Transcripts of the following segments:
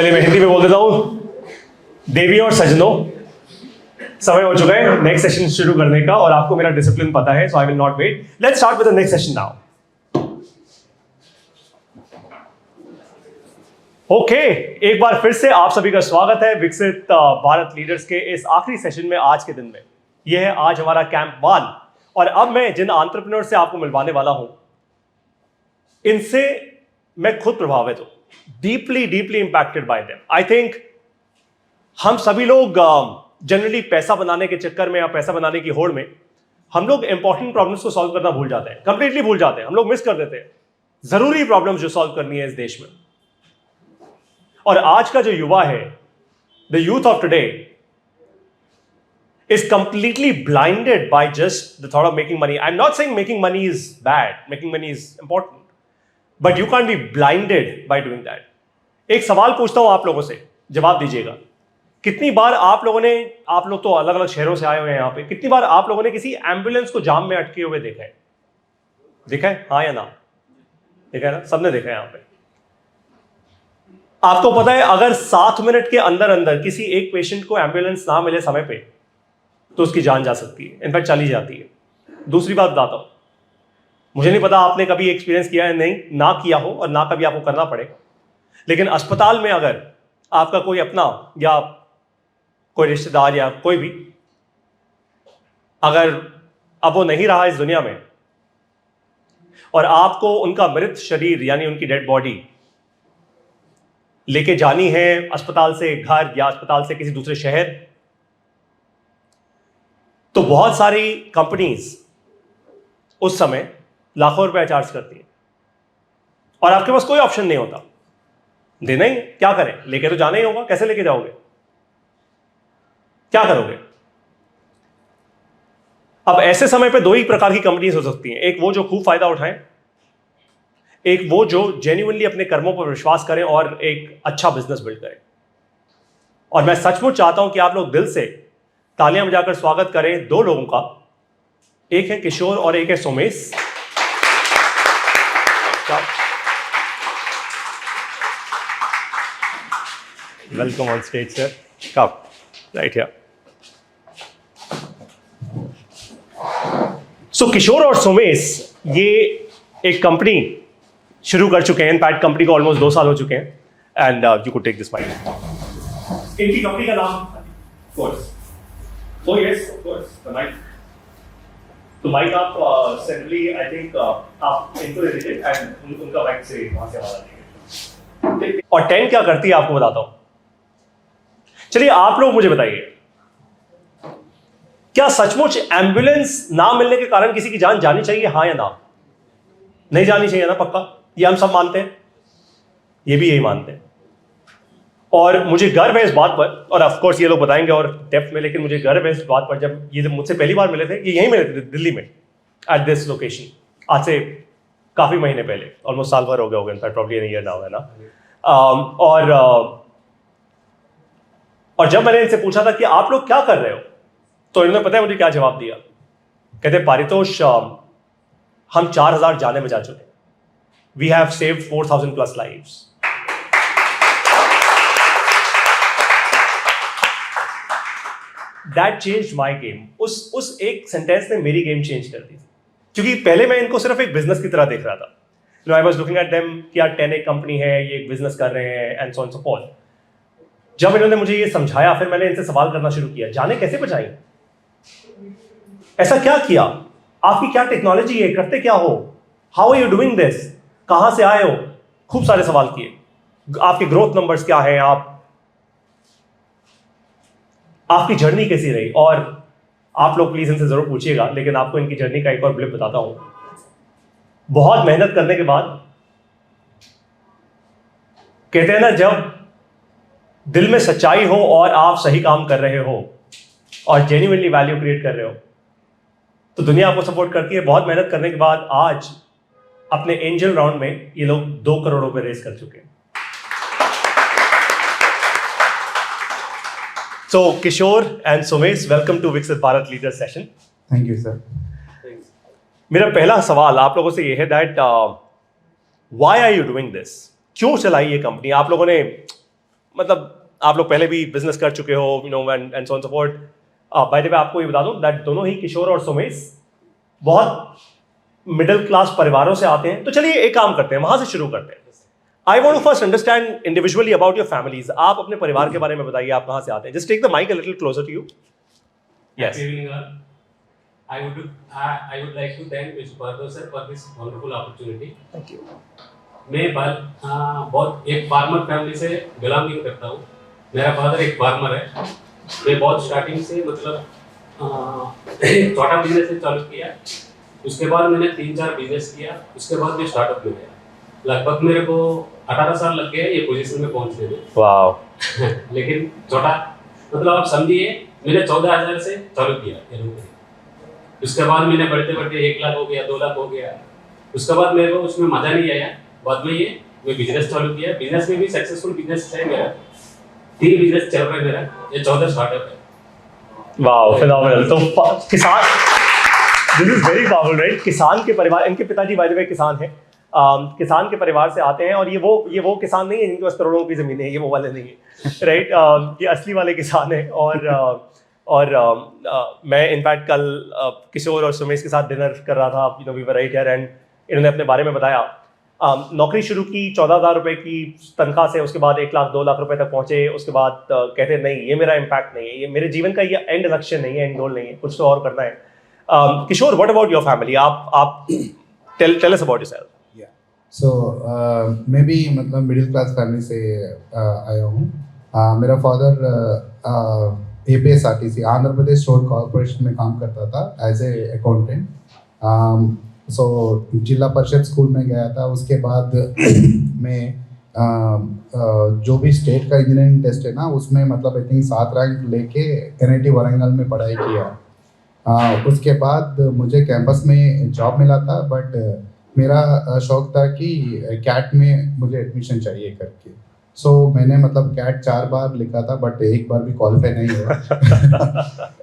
चलिए मैं हिंदी में बोल देता हूँ। देवी और सजनों, समय हो चुका है नेक्स्ट सेशन शुरू करने का और आपको मेरा डिसिप्लिन पता है, so I will not wait. Let's start with the next session now. Okay, एक बार फिर से आप सभी का स्वागत है विकसित भारत लीडर्स के इस आखिरी सेशन में आज के दिन में। यह है आज हमारा कैंप 1 और अब मैं जिन एंटरप्रेन्योर से आपको मिलवाने वाला हूं, इनसे मैं खुद प्रभावित हूं, deeply impacted by them. I think हम सभी लोग जनरली पैसा बनाने के चक्कर में या पैसा बनाने की होड़ में हम लोग इंपॉर्टेंट प्रॉब्लम्स को सॉल्व करना भूल जाते हैं, कंप्लीटली भूल जाते हैं। हम लोग मिस कर देते हैं जरूरी प्रॉब्लम्स जो सॉल्व करनी है इस देश में। और आज का जो युवा है, the youth of today is completely blinded by just the thought of making money. I'm not saying making money is bad. Making money is important. But you can't be blinded by doing that. एक सवाल पूछता हूं आप लोगों से, जवाब दीजिएगा। कितनी बार आप लोगों ने, आप लोग तो अलग अलग शहरों से आए हुए हैं यहाँ पे, कितनी बार आप लोगों ने किसी एम्बुलेंस को जाम में अटके हुए देखा है? देखा है? हाँ या ना? देखा है ना? सबने देखा है यहाँ पे। आपको पता है अगर 7 मिनट के अंदर अंदर किसी एक पेशेंट को एम्बुलेंस ना मिले समय पे तो उसकी जान जा सकती है, इनफैक्ट चली जाती है। दूसरी बात बताता हूं, मुझे नहीं पता आपने कभी एक्सपीरियंस किया है, नहीं ना किया हो और ना कभी आपको करना पड़े, लेकिन अस्पताल में अगर आपका कोई अपना या कोई रिश्तेदार या कोई भी अगर अब वो नहीं रहा इस दुनिया में और आपको उनका मृत शरीर यानी उनकी डेड बॉडी लेके जानी है अस्पताल से घर या अस्पताल से किसी दूसरे शहर, तो बहुत सारी कंपनीज उस समय लाखों रुपए चार्ज करती हैं और आपके पास कोई ऑप्शन नहीं होता, देना ही, क्या करें, लेके तो जाना ही होगा। कैसे लेके जाओगे, क्या करोगे? अब ऐसे समय पे दो ही प्रकार की कंपनीज हो सकती हैं, एक वो जो खूब फायदा उठाएं, एक वो जो जेन्युइनली अपने कर्मों पर विश्वास करें और एक अच्छा बिजनेस बिल्ड करें। और मैं सचमुच चाहता हूं कि आप लोग दिल से तालियां बजाकर स्वागत करें दो लोगों का, एक है किशोर और एक है Somesh. Welcome on stage sir, come right here. So Kishore और सोमेश ये एक कंपनी शुरू कर चुके हैं, इनफैक्ट कंपनी को ऑलमोस्ट 2 साल हो चुके हैं and you could take this mic. इनकी कंपनी का नाम course. Oh yes, of course, the mic. तो माइक आप सेंट्रली आई थिंक आप इनको दे दीजिए एंड उनका माइक से वहां से आवाज आएगी। और 10 क्या करती है आपको बताता हूं। चलिए आप लोग मुझे बताइए, क्या सचमुच एम्बुलेंस ना मिलने के कारण किसी की जान जानी चाहिए, हाँ या ना? नहीं जानी चाहिए ना, पक्का? ये हम सब मानते हैं, ये भी यही मानते हैं। और मुझे गर्व है इस बात पर, और ऑफ कोर्स ये लोग बताएंगे और डेप्थ में, लेकिन मुझे गर्व है इस बात पर, जब ये मुझसे पहली बार मिले थे, ये यहीं मिले थे दिल्ली में एट दिस लोकेशन, आज से काफी महीने पहले, ऑलमोस्ट साल भर हो गया होगा, इनफैक्ट प्रॉब्ली ईयर नाउ, है ना। और जब मैंने इनसे पूछा था कि आप लोग क्या कर रहे हो, तो इन्होंने पता है मुझे क्या जवाब दिया? कहते पारितोष हम 4000 जाने में जा चुके, we have saved 4000 plus lives. That changed my game. उस एक सेंटेंस ने मेरी गेम चेंज कर दी, क्योंकि पहले मैं इनको सिर्फ एक बिजनेस की तरह देख रहा था। I was looking at them कि यार 10 एक कंपनी है, ये एक बिजनेस कर रहे हैं and so on so forth. जब इन्होंने मुझे ये समझाया, फिर मैंने इनसे सवाल करना शुरू किया, जाने कैसे बचाई, ऐसा क्या किया, आपकी क्या टेक्नोलॉजी है, करते क्या हो, how are you doing this, कहां से आए हो, खूब सारे सवाल किए। आपके ग्रोथ नंबर्स क्या है, आपकी जर्नी कैसी रही। और आप लोग प्लीज इनसे जरूर पूछिएगा, लेकिन आपको इनकी जर्नी का एक और ब्लिप बताता हूं। बहुत मेहनत करने के बाद, कहते हैं ना, जब दिल में सच्चाई हो और आप सही काम कर रहे हो और जेन्युइनली वैल्यू क्रिएट कर रहे हो, तो दुनिया आपको सपोर्ट करती है। बहुत मेहनत करने के बाद आज अपने एंजल राउंड में ये लोग 2 करोड़ रुपए रेस कर चुके हैं। So Kishore and Somesh, welcome to Viksit Bharat Leaders Session. Thank you, sir. मेरा पहला सवाल आप लोगों से ये है that why are you doing this? क्यों चलाई ये कंपनी? आप लोगों ने मतलब आप लोग पहले भी बिजनेस कर चुके हो, you know, and so on so fourth. Bye the वे आपको ये बता दूं दैट दोनों ही किशोर और सुमेश बहुत मिडिल क्लास परिवारों से आते हैं। तो चलिए एक काम करते हैं, वहां से शुरू करते हैं। I want to first understand individually about your families. आप अपने परिवार के बारे में बताइए, आप कहां से आते हैं। Just take the mic a little closer to you. Yes. I would like to thank Mr. Bhargav sir for this wonderful opportunity. Thank you. मैं बहुत एक फार्मर फैमिली से बिलोंगिंग करता हूँ। मेरा फादर एक फार्मर है। मैं बहुत स्टार्टिंग से मतलब एक छोटा बिजनेस से चालू किया। उसके बाद मैंने 3-4 बिजनेस किया। उसके बाद मैं स्टार्टअप में गया। लगभग मेरे को 18 साल लग गए ये पोजीशन में पहुंचने में। वाह। लेकिन छोटा मतलब आप समझिए, मैंने 14,000 से चालू किया। उसके बाद मैंने बढ़ते बढ़ते 1 लाख हो गया, 2 लाख हो गया। उसके बाद मेरे को उसमें मजा नहीं आया। बाद में मैं बिजनेस चालू किया। बिजनेस में भी सक्सेसफुल बिजनेस है मेरा। 3 बिजनेस चल रहा है मेरा। ये 14 स्टार्टअप है। वाह, फिनोमिनल। तो किसान, this is very powerful, right? किसान के परिवार, इनके पिताजी बाय द वे किसान हैं। किसान के परिवार से आते हैं और ये वो किसान नहीं है जिनके पास करोड़ों की जमीन है, ये वो वाले नहीं है, राइट? ये असली वाले किसान हैं। और मैं इनफैक्ट कल किशोर और सुमेश के साथ डिनर कर रहा था, you know, we were right here, and इन्होंने अपने बारे में बताया। नौकरी शुरू की 14,000 रुपये की तनख्वाह से, उसके बाद 1 लाख 2 लाख रुपए तक पहुंचे। उसके बाद कहते नहीं, ये मेरा इम्पैक्ट नहीं है, ये मेरे जीवन का ये एंड लक्ष्य नहीं है, एंड गोल नहीं है, कुछ तो और करना है। किशोर, व्हाट अबाउट योर फैमिली? आप टेल अस अबाउट योरसेल्फ। सो मैं भी मतलब मिडिल क्लास फैमिली से आया हूँ। मेरा father APSRTC Andhra Pradesh road corporation में काम करता था एज ए अकाउंटेंट। सो जिला परिषद स्कूल में गया था। उसके बाद मैं जो भी स्टेट का इंजीनियरिंग टेस्ट है ना, उसमें मतलब आई थिंक 7 रैंक लेके NIT वारंगल में पढ़ाई किया। उसके बाद मुझे कैंपस में जॉब मिला था, बट मेरा शौक था कि कैट में मुझे एडमिशन चाहिए करके। सो मैंने मतलब कैट 4 बार लिखा था, बट एक बार भी क्वालिफाई नहीं हुआ।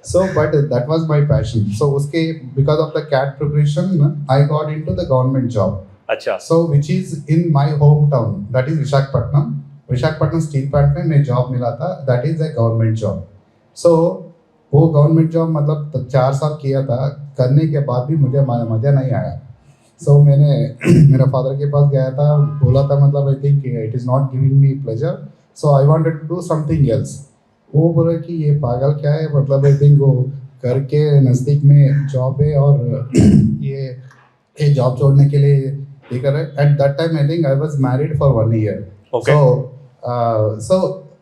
So but that was my passion. So उसके because of the CAT preparation I got into the government job. अच्छा। So which is in my home town, that is Visakhapatnam steel plant में मैं job मिला था। That is a government job. So वो government job मतलब 4 साल किया था। करने के बाद भी मुझे मज़ा नहीं आया। सो मैंने मेरा फादर के पास गया था, बोला था मतलब I think it is not giving me pleasure, so I wanted to do something else. वो बोला कि ये पागल क्या है, मतलब आई थिंक वो घर के नज़दीक में जॉब है और ये जॉब छोड़ने के लिए ये कर रहे। At that time I think I was married for 1 year. So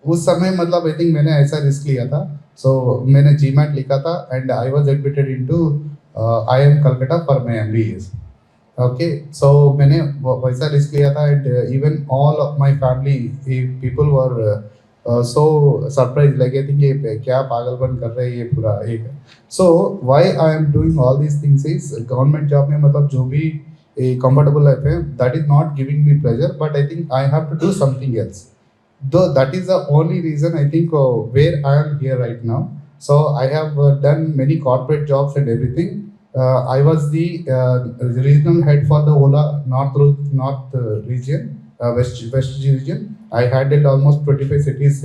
उस समय मतलब आई थिंक मैंने ऐसा रिस्क लिया था। सो मैंने GMAT लिखा था and I was admitted into IIM Calcutta for my MBA। Okay, so मैंने वैसा रिस्क लिया था and even all of my family people were so surprise, like I think ये क्या पागलपन कर रहे हैं ये पूरा एक। So why I am doing all these things is government job में मतलब जो भी कंफर्टेबल लाइफ है, that is not giving me pleasure, but I think I have to do something else. Though that is the only reason I think where I am here right now. So I have done many corporate jobs and everything. I was the regional head for the Ola North region, West region. I handled almost 25 cities.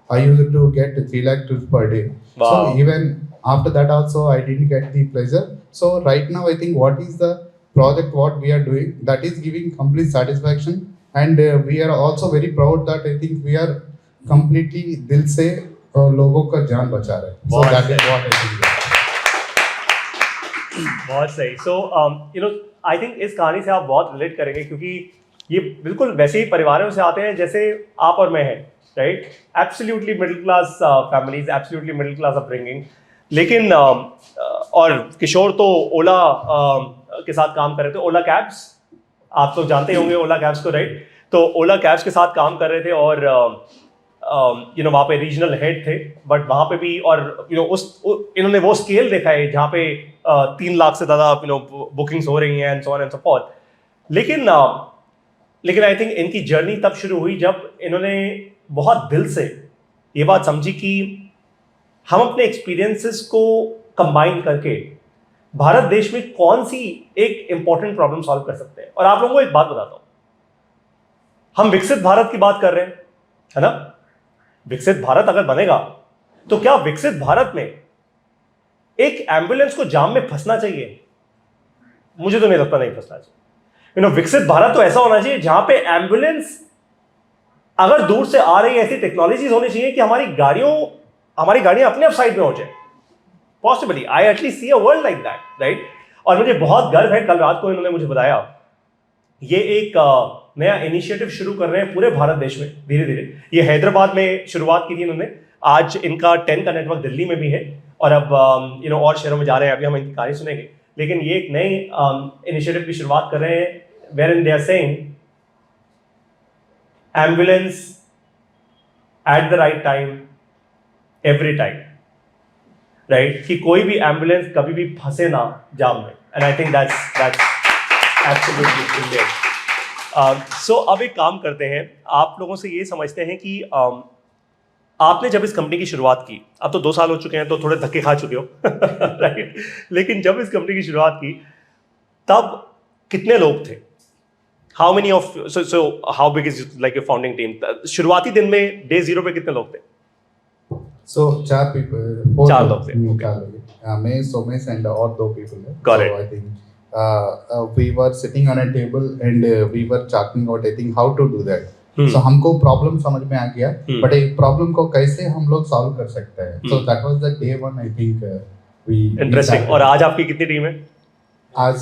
I used to get 3 lakh trips per day. Wow. So even after that also I didn't get the pleasure. So right now I think what is the project what we are doing, that is giving complete satisfaction. And we are also very proud that I think we are completely दिल से लोगों का जान बचा रहे हैं। So that is what I think. बहुत सही। So you know, I think इस कहानी से आप बहुत रिलेट करेंगे, क्योंकि ये बिल्कुल वैसे ही परिवारों से आते हैं जैसे आप और मैं हैं, right? Absolutely middle class families, absolutely middle class upbringing. लेकिन और किशोर तो ओला के साथ काम कर रहे थे, ओला कैब्स, आप तो जानते होंगे ओला कैब्स को, राइट? तो ओला कैब्स के साथ काम कर रहे थे और यू नो वहाँ पे रीजनल हेड थे, बट वहाँ पे भी और यू नो इन्होंने वो स्केल देखा है जहाँ पे 3 लाख से ज़्यादा यू नो बुकिंग्स हो रही हैं and so on and so forth. लेकिन आई थिंक इनकी जर्नी तब शुरू हुई जब इन्होंने बहुत दिल से ये बात समझी कि हम अपने एक्सपीरियंसेस को कंबाइन करके भारत देश में कौन सी एक इंपॉर्टेंट प्रॉब्लम सॉल्व कर सकते हैं। और आप लोगों को एक बात बताता हूं, हम विकसित भारत की बात कर रहे हैं, है ना? विकसित भारत अगर बनेगा तो क्या विकसित भारत में एक एम्बुलेंस को जाम में फंसना चाहिए? मुझे तो नहीं लगता, नहीं फंसना चाहिए। विकसित भारत तो ऐसा होना चाहिए जहां पे एम्बुलेंस अगर दूर से आ रही है, ऐसी टेक्नोलॉजीज होनी चाहिए कि हमारी गाड़ियां अपने आप साइड में हो जाए। Possibly I at least see a world like that, right? और मुझे बहुत गर्व है, कल रात को इन्होंने मुझे बताया ये एक नया इनिशिएटिव शुरू कर रहे हैं पूरे भारत देश में धीरे धीरे। ये हैदराबाद में शुरुआत की थी इन्होंने, आज इनका 10 का नेटवर्क दिल्ली में भी है और अब और शहरों में जा रहे हैं। अभी हम इनकी कहानी सुनेंगे, लेकिन ये एक नई इनिशिएटिव की शुरुआत कर रहे हैं where in they are saying ambulance at the right time every time, right? कि कोई भी एम्बुलेंस कभी भी फंसे ना जाम में। And I think that's absolutely brilliant. So अब एक काम करते हैं, आप लोगों से ये समझते हैं कि आपने जब इस कंपनी की शुरुआत की, अब तो 2 साल हो चुके हैं तो थोड़े धक्के खा चुके हो राइट? लेकिन जब इस कंपनी की शुरुआत की तब कितने लोग थे? How many of so how big is like a founding team? शुरुआती दिन में डे 0 पे कितने लोग थे? So 4 people, 4 लोग थे। मैं, सोमेश एंड और 2 people है। Got so it. I think we were sitting on a table and we were talking about I think how to do that. So हमको प्रॉब्लम समझ में आ गया, बट एक प्रॉब्लम को कैसे हम लोग सॉल्व कर सकते हैं। So that was the day one I think we interesting. और आज आपकी कितनी टीम है? आज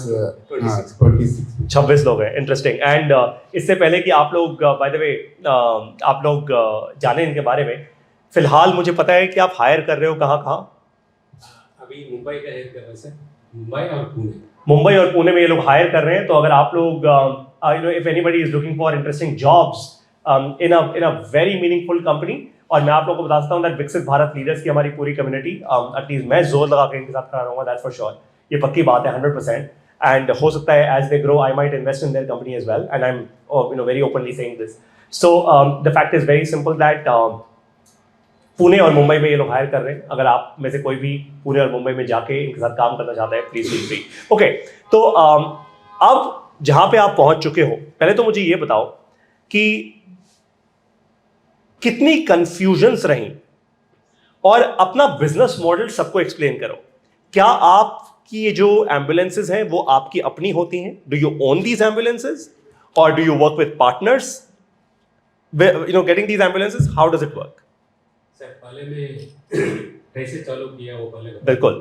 26 लोग हैं। इंटरेस्टिंग। एंड इससे पहले कि आप लोग बाय द वे आप लोग जाने इनके बारे में, फिलहाल मुझे पता है कि आप हायर कर रहे हो कहाँ? अभी मुंबई का हायर कर रहे हैं सर, मुंबई और पुणे। मुंबई और पुणे में ये लोग हायर कर रहे हैं। तो अगर आप लोग if anybody is looking for interesting jobs in a very meaningful company, और मैं आप लोगों को बताता हूँ दैट विकसित भारत लीडर्स की हमारी पूरी कम्युनिटी, एटलीस्ट मैं जोर लगा के इनके साथ खड़ा रहूंगा, दैट्स फॉर श्योर। ये पक्की बात है 100%। एंड हो सकता है as they grow I might invest in their company as well, and I am very openly saying this. So the fact is very simple that Pune और मुंबई में ये लोग हायर कर रहे हैं। अगर आप में से कोई भी पुणे और मुंबई में जाके इनके साथ काम करना चाहता है, प्लीज फील फ्री। ओके, तो अब जहां पे आप पहुंच चुके हो, पहले तो मुझे ये बताओ कि कितनी कंफ्यूजन्स रही, और अपना बिजनेस मॉडल सबको एक्सप्लेन करो। क्या आपकी ये जो एम्बुलेंसेज हैं वो आपकी अपनी होती हैं? Do you own these ambulances और do you work with partners getting these ambulances? How does it work? Sir पहले मैं कैसे चालू किया वो पहले बिल्कुल।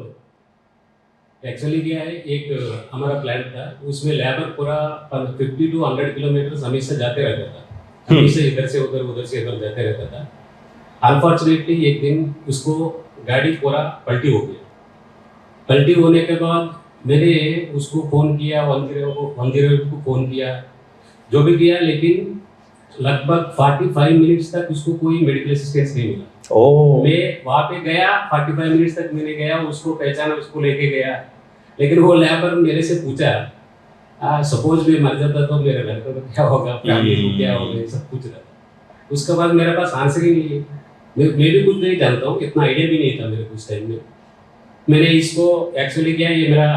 एक्चुअली क्या है, एक हमारा प्लान था, उसमें लेबर पूरा 50 to 100 किलोमीटर हमेशा जाते रहता था, हमेशा इधर से उधर से इधर जाते रहता था। अनफॉर्चुनेटली एक दिन उसको गाड़ी पूरा पलटी हो गया। पलटी होने के बाद मैंने उसको फ़ोन किया, 108 को फ़ोन किया, जो भी किया, लेकिन लगभग 45 मिनट्स तक उसको कोई मेडिकल असिस्टेंस नहीं मिला। मैं वहाँ पे गया, 45 मिनट्स तक मैंने गया, उसको पहचाना, उसको लेके गया, लेकिन वो लेबर मेरे से पूछा सपोज मैं मर जाता तो मेरे लड़के को क्या होगा, फैमिली को क्या होगा, सब पूछ रहा था। उसके बाद मेरे पास आंसर ही नहीं है। मैं भी कुछ नहीं जानता हूँ, इतना आइडिया भी नहीं था मेरे को उस टाइम में। मैंने इसको एक्चुअली क्या, ये मेरा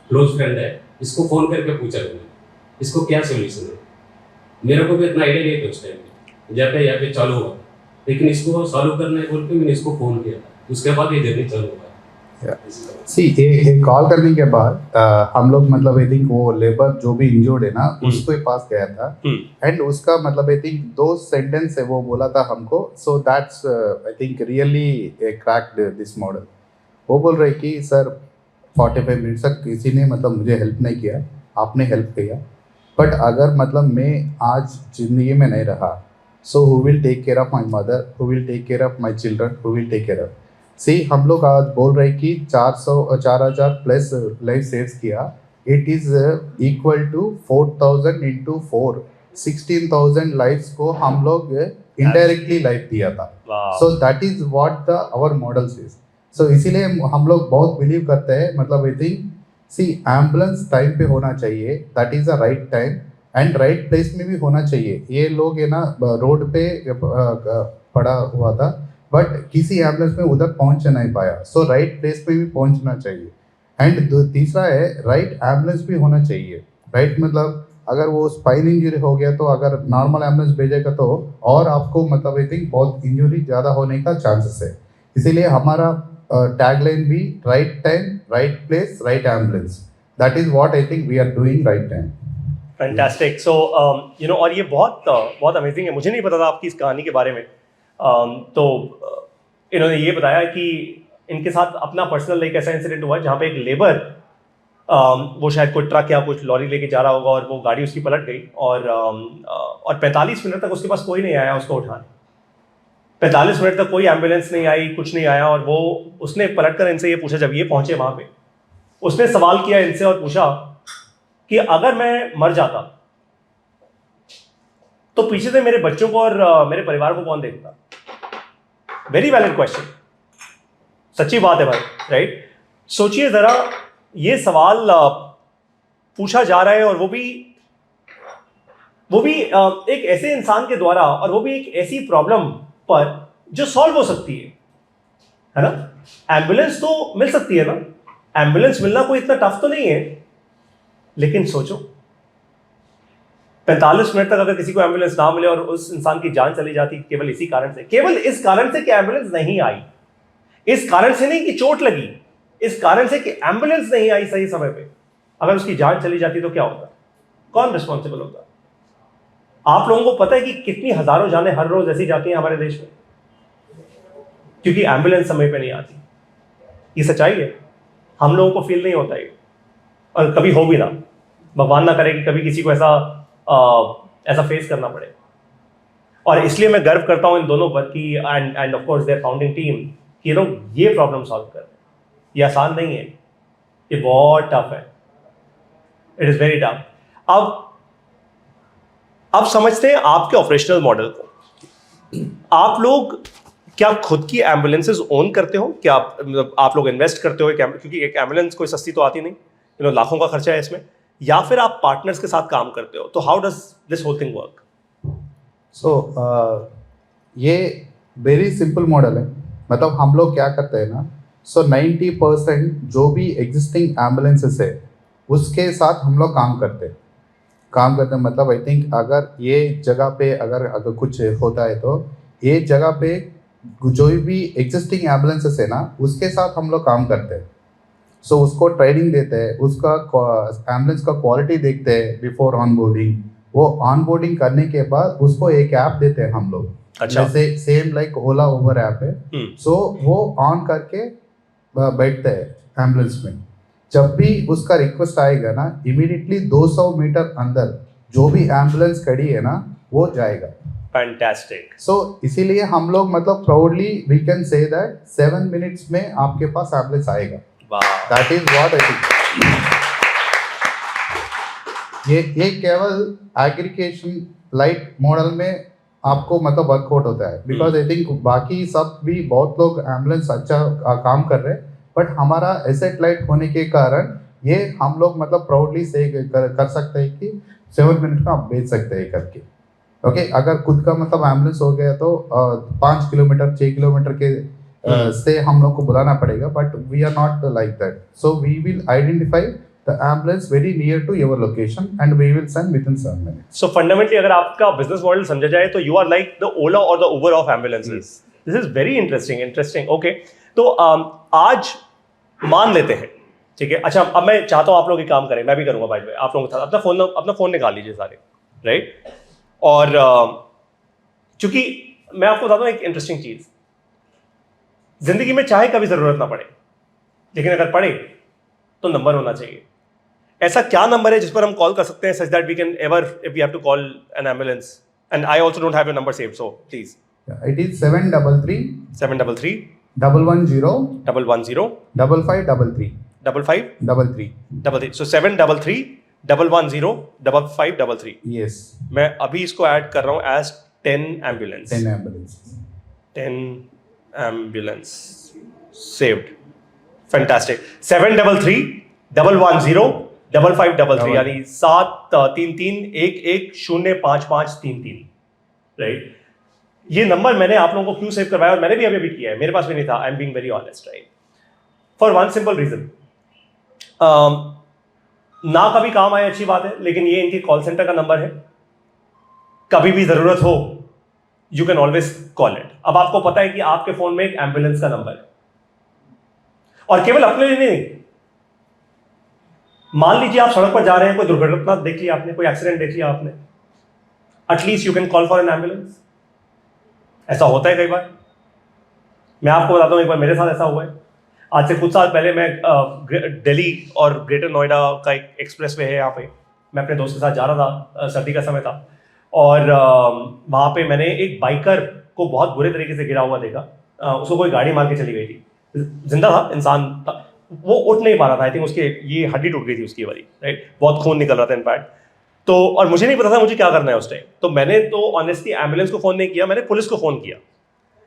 क्लोज फ्रेंड है, इसको फ़ोन करके पूछा मैंने इसको क्या सोल्यूशन है। मेरे को भी इतना आइडिया नहीं था उस टाइम में, जब यहाँ पे चालू हुआ, लेकिन इसको सॉल्व करने बोल के मैंने इसको फ़ोन किया था, उसके बाद ये जर्नी चालू हुआ। ये कॉल करने के बाद हम लोग मतलब आई थिंक वो लेबर जो भी इंजर्ड है ना, उसको ही पास गया था, एंड उसका मतलब आई थिंक 2 सेंटेंस है वो बोला था हमको। So that's I think really cracked this model. वो बोल रहे कि सर 45 मिनट तक किसी ने मतलब मुझे हेल्प नहीं किया, आपने हेल्प किया, बट अगर मतलब मैं आज जिंदगी में नहीं रहा, so who will take care of my mother, who will take care of my children, who will take care of. See हम लोग आज बोल रहे कि 4,000 प्लस लाइफ सेव्स किया। It is equal to 4,000 into 4, 16,000 lifes को हम लोग इनडायरेक्टली लाइफ दिया था। So that is what the our model is. So इसीलिए हम लोग बहुत बिलीव करते हैं, मतलब I think C ambulance time पे होना चाहिए, that is the right time, and right place में भी होना चाहिए। ये लोग है ना रोड पे पड़ा हुआ था, बट किसी एम्बुलेंस में उधर पहुंच नहीं पाया। सो राइट प्लेस पे भी पहुंचना चाहिए। एंड तीसरा है राइट एम्बुलेंस भी होना चाहिए। राइट मतलब अगर वो स्पाइन इंजरी हो गया तो अगर नॉर्मल एम्बुलेंस भेजेगा तो और आपको मतलब आई थिंक बहुत इंजरी ज़्यादा होने का चांसेस है। इसीलिए हमारा टैगलाइन भी right time right place right ambulance, that is what I think we are doing right time. Fantastic. So और ये बहुत अमेजिंग है, मुझे नहीं पता था आपकी इस कहानी के बारे में। तो इन्होंने ये बताया कि इनके साथ अपना पर्सनल एक ऐसा इंसिडेंट हुआ जहाँ पे एक लेबर वो शायद कोई ट्रक या कुछ लॉरी लेके जा रहा होगा और वो गाड़ी उसकी पलट गई और 45 मिनट तक उसके पास कोई नहीं आया उसको उठाने। 45 मिनट तक कोई एम्बुलेंस नहीं आई, कुछ नहीं आया। और वो उसने पलट कर इनसे ये पूछा, जब ये पहुंचे वहां पे उसने सवाल किया इनसे और पूछा कि अगर मैं मर जाता तो पीछे से मेरे बच्चों को और मेरे परिवार को कौन देखता। वेरी वैलिड क्वेश्चन, सच्ची बात है भाई, राइट। सोचिए जरा, ये सवाल पूछा जा रहा है और वो भी एक ऐसे इंसान के द्वारा, और वो भी एक ऐसी प्रॉब्लम पर जो सॉल्व हो सकती है ना। एम्बुलेंस तो मिल सकती है ना, एम्बुलेंस मिलना कोई इतना टफ तो नहीं है। लेकिन सोचो 45 मिनट तक अगर किसी को एम्बुलेंस ना मिले और उस इंसान की जान चली जाती केवल इसी कारण से, केवल इस कारण से कि एम्बुलेंस नहीं आई। इस कारण से नहीं कि चोट लगी, इस कारण से कि एम्बुलेंस नहीं आई सही समय पे। अगर उसकी जान चली जाती तो क्या होता, कौन रिस्पॉन्सिबल होता। आप लोगों को पता है कि कितनी हजारों जानें हर रोज ऐसी जाती हैं हमारे देश में क्योंकि एम्बुलेंस समय पे नहीं आती। ये सच्चाई है, हम लोगों को फील नहीं होता ये, और कभी हो भी ना, भगवान ना करे कि कभी किसी को ऐसा फेस करना पड़े। और इसलिए मैं गर्व करता हूं इन दोनों पर कि and of course their founding team कि ये लोग ये प्रॉब्लम सॉल्व कर रहे हैं। ये आसान नहीं है, ये बहुत टफ है, इट इज वेरी टफ। अब समझते हैं आपके ऑपरेशनल मॉडल को। आप लोग क्या खुद की एम्बुलेंसेज ओन करते हो? क्या आप लोग इन्वेस्ट करते हो? क्योंकि एक एम्बुलेंस कोई सस्ती तो आती नहीं, लाखों का खर्चा है इसमें। या फिर आप पार्टनर्स के साथ काम करते हो? तो how does this whole thing work? So ये वेरी सिंपल मॉडल है। मतलब हम लोग क्या करते हैं ना, 90% जो भी एग्जिस्टिंग एम्बुलेंसेस है उसके साथ हम लोग काम करते हैं। मतलब आई थिंक अगर ये जगह पे अगर कुछ होता है तो ये जगह पे जो भी एग्जिस्टिंग एम्बुलेंसेस है ना उसके साथ हम लोग काम करते हैं। सो उसको ट्रेनिंग देते हैं, उसका एम्बुलेंस का क्वालिटी देखते हैं बिफोर ऑन बोर्डिंग। वो ऑन बोर्डिंग करने के बाद उसको एक ऐप देते हैं हम लोग। अच्छा। जैसे सेम लाइक ओला उबर ऐप है। सो वो ऑन करके बैठते हैं एम्बुलेंस में। जब भी उसका रिक्वेस्ट आएगा ना, इमीडिएटली 200 मीटर अंदर जो भी एम्बुलेंस खड़ी है ना वो जाएगा। फैंटास्टिक। सो इसीलिए हम लोग मतलब proudly we can say that 7 minutes में आपके पास एम्बुलेंस आएगा। That is what I think. ये केवल एग्रीगेशन लाइट मॉडल में आपको मतलब वर्कआउट होता है, बिकॉज आई थिंक बाकी सब भी बहुत लोग एम्बुलेंस अच्छा काम कर रहे हैं, बट हमारा एसेट लाइट होने के कारण ये हम लोग मतलब प्राउडली से कर सकते हैं कि 7 मिनट में आप बेच सकते हैं करके। ओके अगर खुद का मतलब एम्बुलेंस हो गया तो 5 किलोमीटर 6 किलोमीटर के से हम लोग को बुलाना पड़ेगा, but we are not like that. So we will identify the ambulance very near to your location and we will send within 7 minutes. So fundamentally अगर आपका बिजनेस मॉडल समझा जाए तो you are like the Ola or the Uber of ambulances. This is very interesting. Okay, तो आज मान लेते हैं, ठीक है। अच्छा, अब मैं चाहता हूँ आप लोग एक काम करें, मैं भी करूँगा भाई, आप लोगों के साथ अपना फोन निकाल लीजिए सारे, राइट। और क्योंकि मैं आपको बताता हूँ एक इंटरेस्टिंग चीज, जिंदगी में चाहे कभी जरूरत ना पड़े, लेकिन अगर पड़े तो नंबर होना चाहिए। ऐसा क्या नंबर है जिस पर हम कॉल कर सकते हैं, such that we can ever if we have to call an ambulance? And I also don't have your number save, so please. It is 733 733 110 110 5533 5533 so 733 110 5533। Yes, मैं अभी इसको ऐड कर रहा हूँ as 10 ambulance. 10 ambulances. 10 ambulance saved. Fantastic. 733 110 5533 यानी 73311055533, right. ये number मैंने आप लोगों को क्यों सेव करवाया, और मैंने भी अभी किया है, मेरे पास भी नहीं था, I am being very honest, right. For one simple reason, ना कभी काम आए अच्छी बात है, लेकिन ये इनके कॉल सेंटर का नंबर है, कभी भी जरूरत हो you can always call it. अब आपको पता है कि आपके फोन में एक एम्बुलेंस का नंबर है, और केवल अपने लिए नहीं, मान लीजिए आप सड़क पर जा रहे हैं, कोई दुर्घटना देख लिया आपने, कोई एक्सीडेंट देख लिया आपने, at least you can call for an ambulance. ऐसा होता है कई बार। मैं आपको बताता हूं, एक बार मेरे साथ ऐसा हुआ है। आज से कुछ साल पहले मैं दिल्ली और ग्रेटर नोएडा का एक एक्सप्रेस वे है यहाँ पे, मैं अपने दोस्त के साथ जा रहा था, सर्दी का समय था, और वहाँ पे मैंने एक बाइकर को बहुत बुरे तरीके से गिरा हुआ देखा। उसको कोई गाड़ी मार के चली गई थी, जिंदा था, इंसान था, वो उठ नहीं पा रहा था। आई थिंक उसके ये हड्डी टूट गई थी उसकी वाली, राइट, बहुत खून निकल रहा था इनफैक्ट। तो और मुझे नहीं पता था मुझे क्या करना है उस टाइम, तो मैंने तो ऑनेस्टली एम्बुलेंस को फ़ोन नहीं किया, मैंने पुलिस को फ़ोन किया।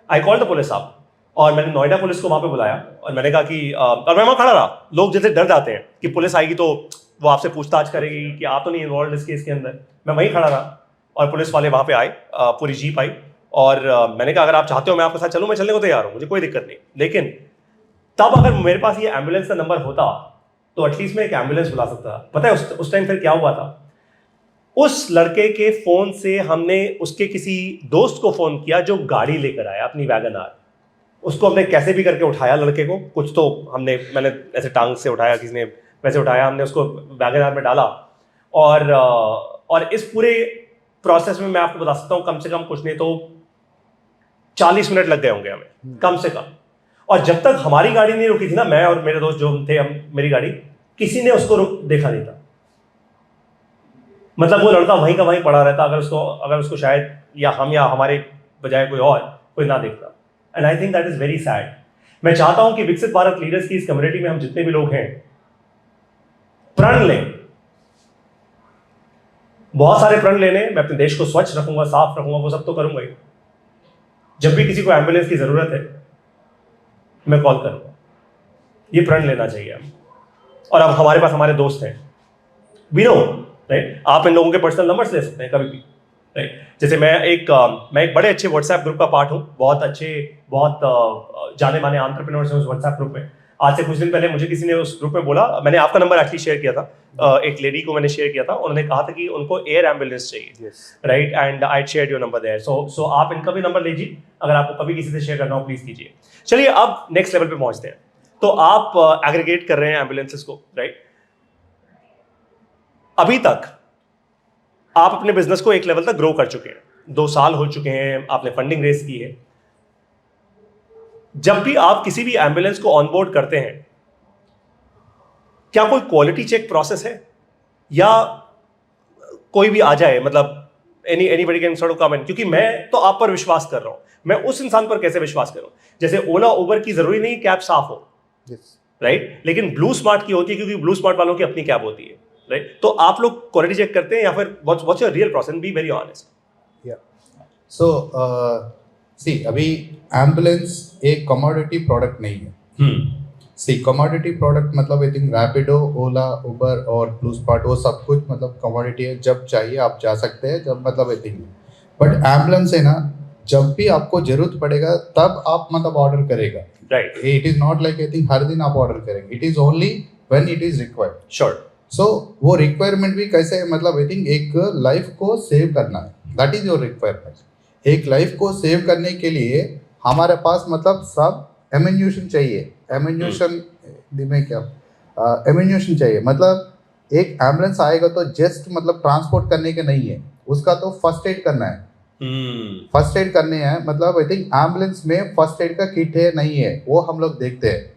आई कॉल्ड द पुलिस आप, और मैंने नोएडा पुलिस को वहाँ पे बुलाया, और मैंने कहा कि और मैं वहाँ खड़ा रहा। लोग जैसे डर जाते हैं कि पुलिस आएगी तो वो आपसे पूछताछ करेगी कि आप तो नहीं इन्वॉल्व इस केस के अंदर। मैं वहीं खड़ा रहा, और पुलिस वाले वहाँ पे आए, पूरी जीप आई, और मैंने कहा अगर आप चाहते हो मैं आपके साथ चलूँ, मैं चलने को तैयार हूँ, मुझे कोई दिक्कत नहीं। लेकिन तब अगर मेरे पास ये एम्बुलेंस का नंबर होता तो एटलीस्ट मैं एक एम्बुलेंस बुला सकता था। पता है उस टाइम फिर क्या हुआ था? उस लड़के के फोन से हमने उसके किसी दोस्त को फोन किया जो गाड़ी लेकर आया, अपनी वैगन आर। उसको हमने कैसे भी करके उठाया लड़के को, कुछ तो मैंने ऐसे टांग से उठाया, किसी ने वैसे उठाया, हमने उसको वैगन आर में डाला, और इस पूरे प्रोसेस में मैं आपको बता सकता हूँ कम से कम कुछ नहीं तो 40 मिनट लग गए होंगे हमें, कम से कम। और जब तक हमारी गाड़ी नहीं रुकी थी ना, मैं और मेरे दोस्त जो थे, हम मेरी गाड़ी, किसी ने उसको देखा नहीं था। मतलब वो लड़का वहीं का वहीं पड़ा रहता अगर उसको शायद या हमारे बजाय कोई ना देखता। And I think that is very sad. मैं चाहता हूं कि विकसित भारत लीडर्स की इस कम्युनिटी में हम जितने भी लोग हैं प्रण लें, बहुत सारे प्रण लेने। मैं अपने देश को स्वच्छ रखूंगा, साफ रखूंगा, वो सब तो करूंगा ही। जब भी किसी को एम्बुलेंस की जरूरत है मैं कॉल करूंगा, ये प्रण लेना चाहिए हम। और अब हमारे पास हमारे दोस्त हैं, वी नो, राइट, आप इन लोगों के पर्सनल नंबर्स ले सकते हैं कभी भी, राइट। जैसे मैं एक बड़े अच्छे व्हाट्सएप ग्रुप का पार्ट हूँ, बहुत जाने माने एंटरप्रेन्योर्स हैं उस व्हाट्सएप ग्रुप में। आज से कुछ दिन पहले मुझे किसी ने उस ग्रुप में बोला, मैंने आपका नंबर एक्चुअली शेयर किया था, एक लेडी को मैंने शेयर किया था, उन्होंने कहा था कि उनको एयर एम्बुलेंस चाहिए, right, and I share your number there. So आप इनका भी नंबर लीजिए, अगर आपको कभी किसी से शेयर करना हो प्लीज कीजिए। चलिए अब नेक्स्ट लेवल पे पहुंचते हैं। तो आप एग्रीगेट कर रहे हैं एम्बुलेंसेस को, राइट। अभी तक आप अपने बिजनेस को एक लेवल तक ग्रो कर चुके हैं, 2 साल हो चुके हैं, आपने फंडिंग रेस की है। जब भी आप किसी भी एम्बुलेंस को ऑनबोर्ड करते हैं, क्या कोई क्वालिटी चेक प्रोसेस है, या कोई भी आ जाए, मतलब anybody can sort of comment? क्योंकि मैं तो आप पर विश्वास कर रहा हूं, मैं उस इंसान पर कैसे विश्वास करूं? जैसे ओला उबर की जरूरी नहीं कैब साफ हो, राइट, लेकिन ब्लू स्मार्ट की होती है, क्योंकि ब्लू स्मार्ट वालों की अपनी कैब होती है, राइट। तो आप लोग क्वालिटी चेक करते हैं, या फिर what's your real process? Be very honest. So see, अभी एम्बुलेंस एक कमोडिटी प्रोडक्ट नहीं है। सी, कमोडिटी प्रोडक्ट मतलब आई थिंक रैपिडो, ओला, उबर और ब्लू स्मार्ट, वो सब कुछ मतलब कमोडिटी है। जब चाहिए आप जा सकते हैं, जब मतलब आई थिंक। बट एम्बुलेंस है ना, जब भी आपको जरूरत पड़ेगा तब आप मतलब ऑर्डर करेगा, right. It is not like I think हर दिन आप ऑर्डर करेंगे, it is only when it is required. Sure. So वो रिक्वायरमेंट भी कैसे है, मतलब आई थिंक एक लाइफ को सेव करना है, दैट इज योर रिक्वायरमेंट। एक लाइफ को सेव करने के लिए हमारे पास मतलब सब एम्यूनिशन चाहिए। एम्यूनिशन में क्या एम्यूनिशन चाहिए, मतलब एक एम्बुलेंस आएगा तो जस्ट मतलब ट्रांसपोर्ट करने के नहीं है, उसका तो फर्स्ट एड करना है। फर्स्ट एड करने हैं, मतलब आई थिंक एम्बुलेंस में फर्स्ट एड का किट है नहीं है, वो हम लोग देखते हैं।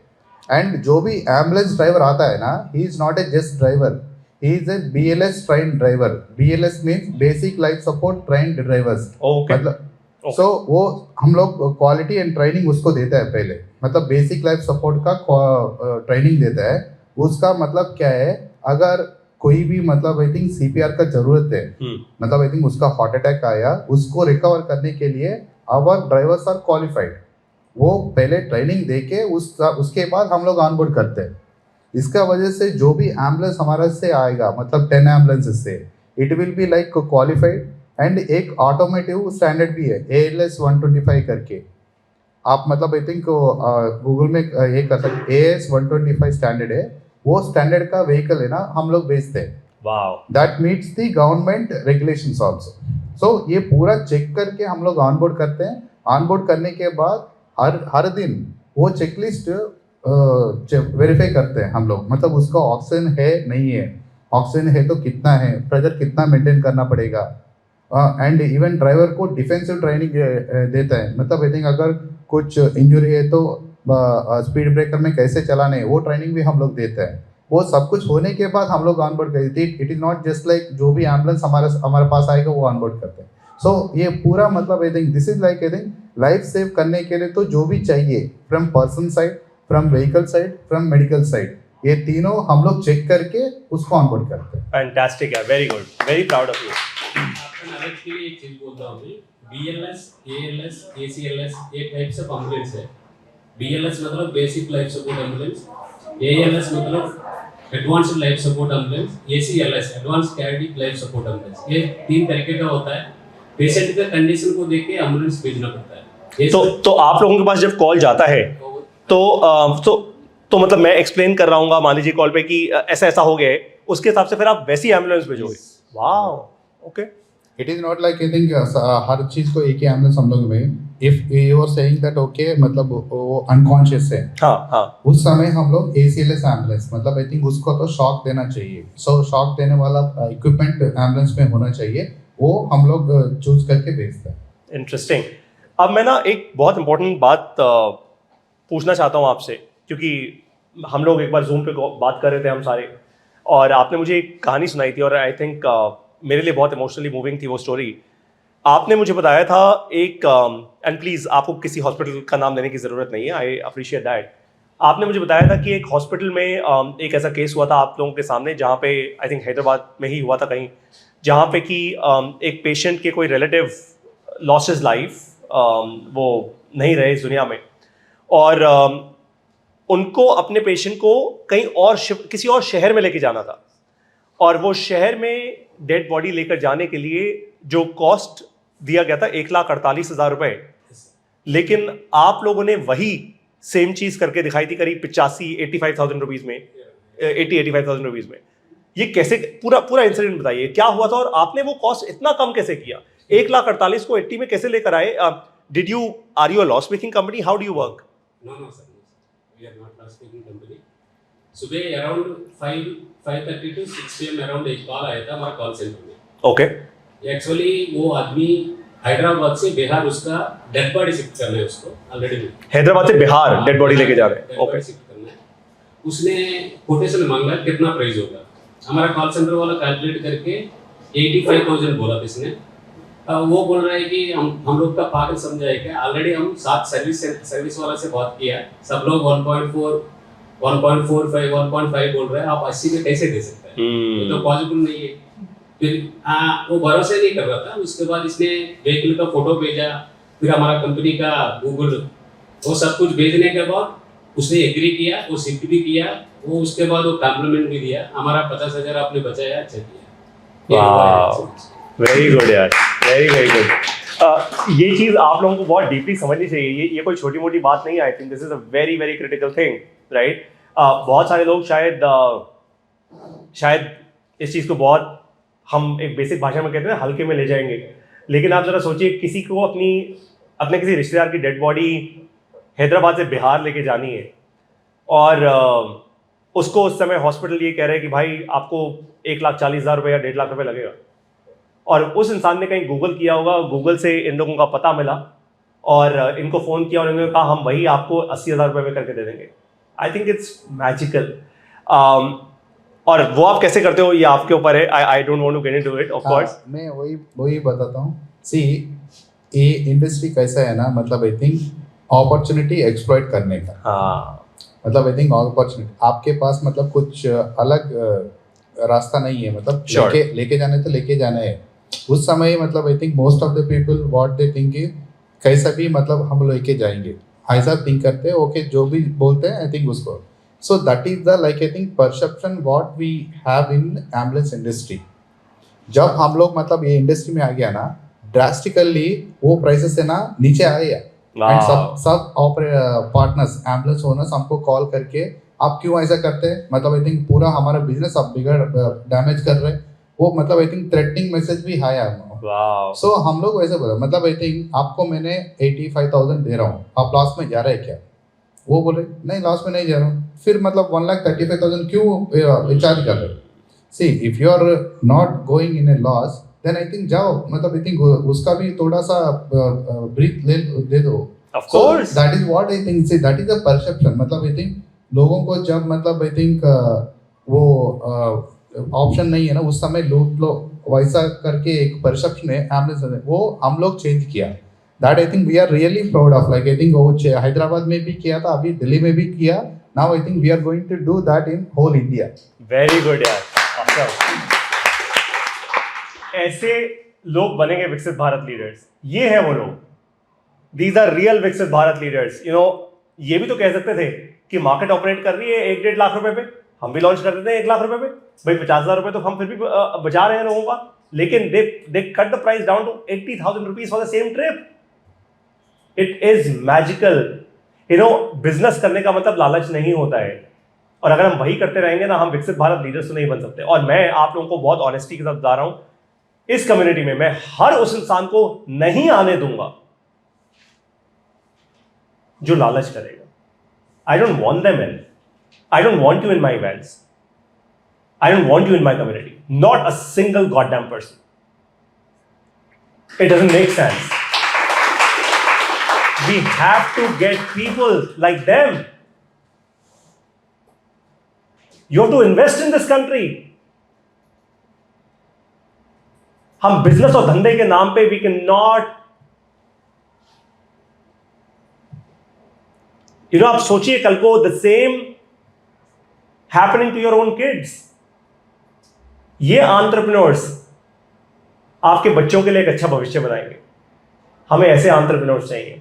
एंड जो भी एम्बुलेंस ड्राइवर आता है ना, he is not a just driver, he is a BLS trained driver. BLS means basic life support trained drivers, मतलब सो वो हम लोग क्वालिटी एंड ट्रेनिंग उसको देता है पहले, मतलब बेसिक लाइफ सपोर्ट का ट्रेनिंग देता है। उसका मतलब क्या है, अगर कोई भी मतलब आई थिंक CPR का जरूरत है, मतलब आई थिंक उसका हार्ट अटैक आया, उसको रिकवर करने के लिए आवर ड्राइवर्स आर क्वालिफाइड। वो पहले ट्रेनिंग देके उसके बाद हम लोग ऑनबोर्ड करते हैं। इसका वजह से जो भी एम्बुलेंस हमारे से आएगा, मतलब 10 एम्बुलेंसेस से, it will be like qualified. And एक ऑटोमेटिव स्टैंडर्ड भी है ALS 125 करके, आप मतलब आई थिंक गूगल में ये कर सकते, AS 125 स्टैंडर्ड है। वो स्टैंडर्ड का व्हीकल है ना हम लोग बेचते हैं, wow, that meets the government regulations also. सो ये पूरा चेक करके हम लोग ऑनबोर्ड करते हैं। ऑनबोर्ड करने के बाद हर दिन वो चेकलिस्ट वेरीफाई करते हैं हम लोग, मतलब उसका ऑक्सीजन है नहीं है, ऑक्सीजन है तो कितना है, प्रेशर कितना मेंटेन करना पड़ेगा। एंड इवन ड्राइवर को डिफेंसिव ट्रेनिंग देता है, मतलब आई थिंक अगर कुछ इंजरी है तो स्पीड ब्रेकर में कैसे चलाने है वो ट्रेनिंग भी हम लोग देते हैं। वो सब कुछ होने के बाद हम लोग ऑनबोर्ड करते हैं। It is not just like जो भी एम्बुलेंस हमारे पास आएगा वो ऑनबोर्ड करते हैं। सो ये पूरा मतलब I think this is like I think life save करने के लिए तो जो भी चाहिए from person side, from vehicle side, from medical side, ये तीनों हम लोग चेक करके उसको ऑनबोर्ड करते हैं। फैंटास्टिक है, very good, very proud of you. आपका नॉलेज के लिए एक चीज बोलता हूँ मैं, BLS, ALS, ACLS ये टाइप्स ऑफ एम्बुलेंस है। BLS मतलब basic life support ambulance, ALS मतलब advanced life support ambulance, ACLS advance cardiac life support ambulance. ये 3 तरीके का होता है। पेशेंट का कंडीशन को देख के एम्बुलेंस भेजना पड़ता है। तो आप लोगों के पास जब कॉल जाता है तो मतलब मैं एक्सप्लेन कर रहा हूँ मान लीजिए कॉल पे कि ऐसा ऐसा हो गया है, उसके हिसाब से फिर आप वैसी एम्बुलेंस भेजोगे। Wow, okay. It is not like I think हर चीज को एक ही एम्बुलेंस हम लोग में, if you are saying that okay मतलब वो अनकॉन्शियस है, हाँ, उस समय हम लोग ACLS एम्बुलेंस मतलब आई थिंक उसको तो शॉक देना चाहिए। सो शॉक देने वाला इक्विपमेंट एम्बुलेंस में होना चाहिए, वो हम लोग चूज करके भेजते हैं। इंटरेस्टिंग। अब मैं ना एक बहुत इंपॉर्टेंट बात पूछना चाहता हूँ आपसे, क्योंकि हम लोग एक बार जूम पे बात कर रहे थे हम सारे, और आपने मुझे एक कहानी सुनाई थी और आई थिंक मेरे लिए बहुत इमोशनली मूविंग थी वो स्टोरी। आपने मुझे बताया था एक, एंड प्लीज़ आपको किसी हॉस्पिटल का नाम लेने की ज़रूरत नहीं है, आई अप्रिशिएट दैट। आपने मुझे बताया था कि एक हॉस्पिटल में एक ऐसा केस हुआ था आप लोगों के सामने, जहाँ पे आई थिंक हैदराबाद में ही हुआ था कहीं, जहाँ पे कि एक पेशेंट के कोई रिलेटिव लॉस हिज लाइफ, वो नहीं रहे इस दुनिया में, और उनको अपने पेशेंट को कहीं और किसी और शहर में लेके जाना था, और वो शहर में डेड बॉडी लेकर जाने के लिए जो कॉस्ट दिया गया था 1,48,000 रुपये, लेकिन आप लोगों ने वही सेम चीज़ करके दिखाई थी करीब 85,000 रुपीज़ में, 85,000 रुपीज़ में। ये कैसे, पूरा इंसिडेंट बताइए, क्या हुआ था और आपने वो कॉस्ट इतना कम कैसे किया? 1,48,000 को 80 में कैसे लेकर आए? Are you a loss making company? How do you work? No, sir. We are not loss making company. सुबह अराउंड 5:30 to 6 PM अराउंड एक कॉल आया था हमारे कॉल सेंटर में। ओके। एक्चुअली वो आदमी हैदराबाद से बिहार उसका डेड बॉडी शिफ्ट करना है उसको ऑलरेडी। हैदराबाद से बिहार डेड बॉडी लेके जा रहे हैं। ओके। शिफ्ट करना है। उसने कोटेशन मांगा कितना प्राइस होगा। हमारा कॉल सेंटर वाला कैलकुलेट करके 85,000 बोला था इसने। वो बोल रहा है कि हम लोग का पागल समझा है कि ऑलरेडी हम 7 सर्विस वाला से बात किया, सब लोग 1.4, 1.45, 1.5 बोल रहे हैं, आप 80 में कैसे दे सकते हैं? ये तो पॉसिबल नहीं है। फिर वो भरोसे नहीं कर रहा था। उसके बाद इसने व्हीकल का फोटो भेजा, फिर हमारा कंपनी का गूगल, वो सब कुछ भेजने के बाद उसने एग्री किया, वो शिफ्ट भी किया, वो उसके बाद वो कॉम्प्लीमेंट भी दिया, हमारा 50,000 आपने बचाया, अच्छा किया। वेरी गुड यार, वेरी वेरी गुड। ये चीज़ आप लोगों को बहुत डीपली समझनी चाहिए। ये कोई छोटी मोटी बात नहीं है। I think this is a very very critical thing, right? बहुत सारे लोग शायद इस चीज़ को बहुत, हम एक बेसिक भाषा में कहते हैं हल्के में ले जाएंगे, लेकिन आप ज़रा सोचिए, किसी को अपने किसी रिश्तेदार की डेड बॉडी हैदराबाद से बिहार लेके जानी है, और उसको उस समय हॉस्पिटल ये कह रहे हैं कि भाई आपको 1,40,000 रुपये या 1.5 लाख रुपये लगेगा, और उस इंसान ने कहीं गूगल किया होगा, गूगल से इन लोगों का पता मिला और इनको फ़ोन किया और इन्होंने कहा हम वही आपको 80,000 रुपये में करके दे देंगे। I think it's magical. और वो आप कैसे करते हो ये आपके ऊपर है। I don't want to get into it, of course. मैं वही बताता हूँ। सी, ये इंडस्ट्री कैसा है ना, मतलब आई थिंक अपॉर्चुनिटी एक्सप्लॉइट करने का। हाँ, मतलब आई थिंक अपॉर्चुनिटी आपके पास, मतलब कुछ अलग रास्ता नहीं है, मतलब Sure. लेके जाने तो लेके जाना है। उस समय मतलब I think most of the people what they think is कैसा भी मतलब हम लेके जाएंगे, ऐसा थिंक करते हैं। ओके, जो भी बोलते हैं आई थिंक उसको। So that is the like I think perception what we have in ambulance industry. जब हम लोग मतलब ये इंडस्ट्री में आ गया ना, ड्रास्टिकली वो प्राइसेस है ना नीचे आ गया। एंड सब पार्टनर्स, एम्बुलेंस ओनर्स हमको कॉल करके आप क्यों ऐसा करते हैं, मतलब आई थिंक पूरा हमारा बिजनेस आप डैमेज कर रहे हैं, वो मतलब आई थिंक थ्रेटनिंग मैसेज भी आया। वाओ। सो हम लोग वैसे बोला, मतलब आई थिंक आपको मैंने 85,000 दे रहा हूँ, आप लॉस में जा रहे हैं क्या? वो बोले नहीं लॉस में नहीं जा रहा हूँ। फिर मतलब 1,35,000 क्यों चार्ज कर रहे? See if you are not going in a loss then I think जाओ, मतलब आई थिंक उसका भी थोड़ा सा ब्रीथ दे दो। Of course that is what I think, see that is a perception, मतलब आई थिंक लोगों को जब मतलब आई थिंक वो ऑप्शन नहीं है ना उस समय लोग वैसा करके एक परसेप्शन है एम्बुलेंस, वो हम लोग चेंज किया। That I think we are really proud of, like I think वो हैदराबाद में भी किया था, अभी दिल्ली में भी किया, now I think we are going to do that in whole India. Very good यार, awesome. ऐसे लोग बनेंगे विकसित भारत लीडर्स, ये है वो लोग, दीज आर रियल विकसित भारत लीडर्स। यू नो, ये भी तो कह सकते थे कि मार्केट ऑपरेट कर रही है 1-1.5 लाख रुपए पे, हम भी लॉन्च कर देते हैं 1 लाख रुपए पे, भाई 50,000 रुपए तो हम फिर भी बचा रहे हैं लोगों का, लेकिन they cut the price down to 80,000 rupees for the same trip. It is magical. You know, business करने का मतलब लालच नहीं होता है, और अगर हम वही करते रहेंगे ना, हम विकसित भारत लीडर्स तो नहीं बन सकते। और मैं आप लोगों को बहुत ऑनेस्टी के साथ बता रहा हूं, इस कम्युनिटी में मैं हर उस इंसान को नहीं आने दूंगा जो लालच करेगा। I don't want them in, I don't want you in my events, I don't want you in my community, not a single god damn person. It doesn't make sense. We have to get people like them. You have to invest in this country. हम business और धंधे के नाम पे we cannot, you know, आप सोचिए कल को the same happening to your own kids. ये एंटरप्रेन्योर्स आपके बच्चों के लिए एक अच्छा भविष्य बनाएंगे। हमें ऐसे एंटरप्रेन्योर्स चाहिए।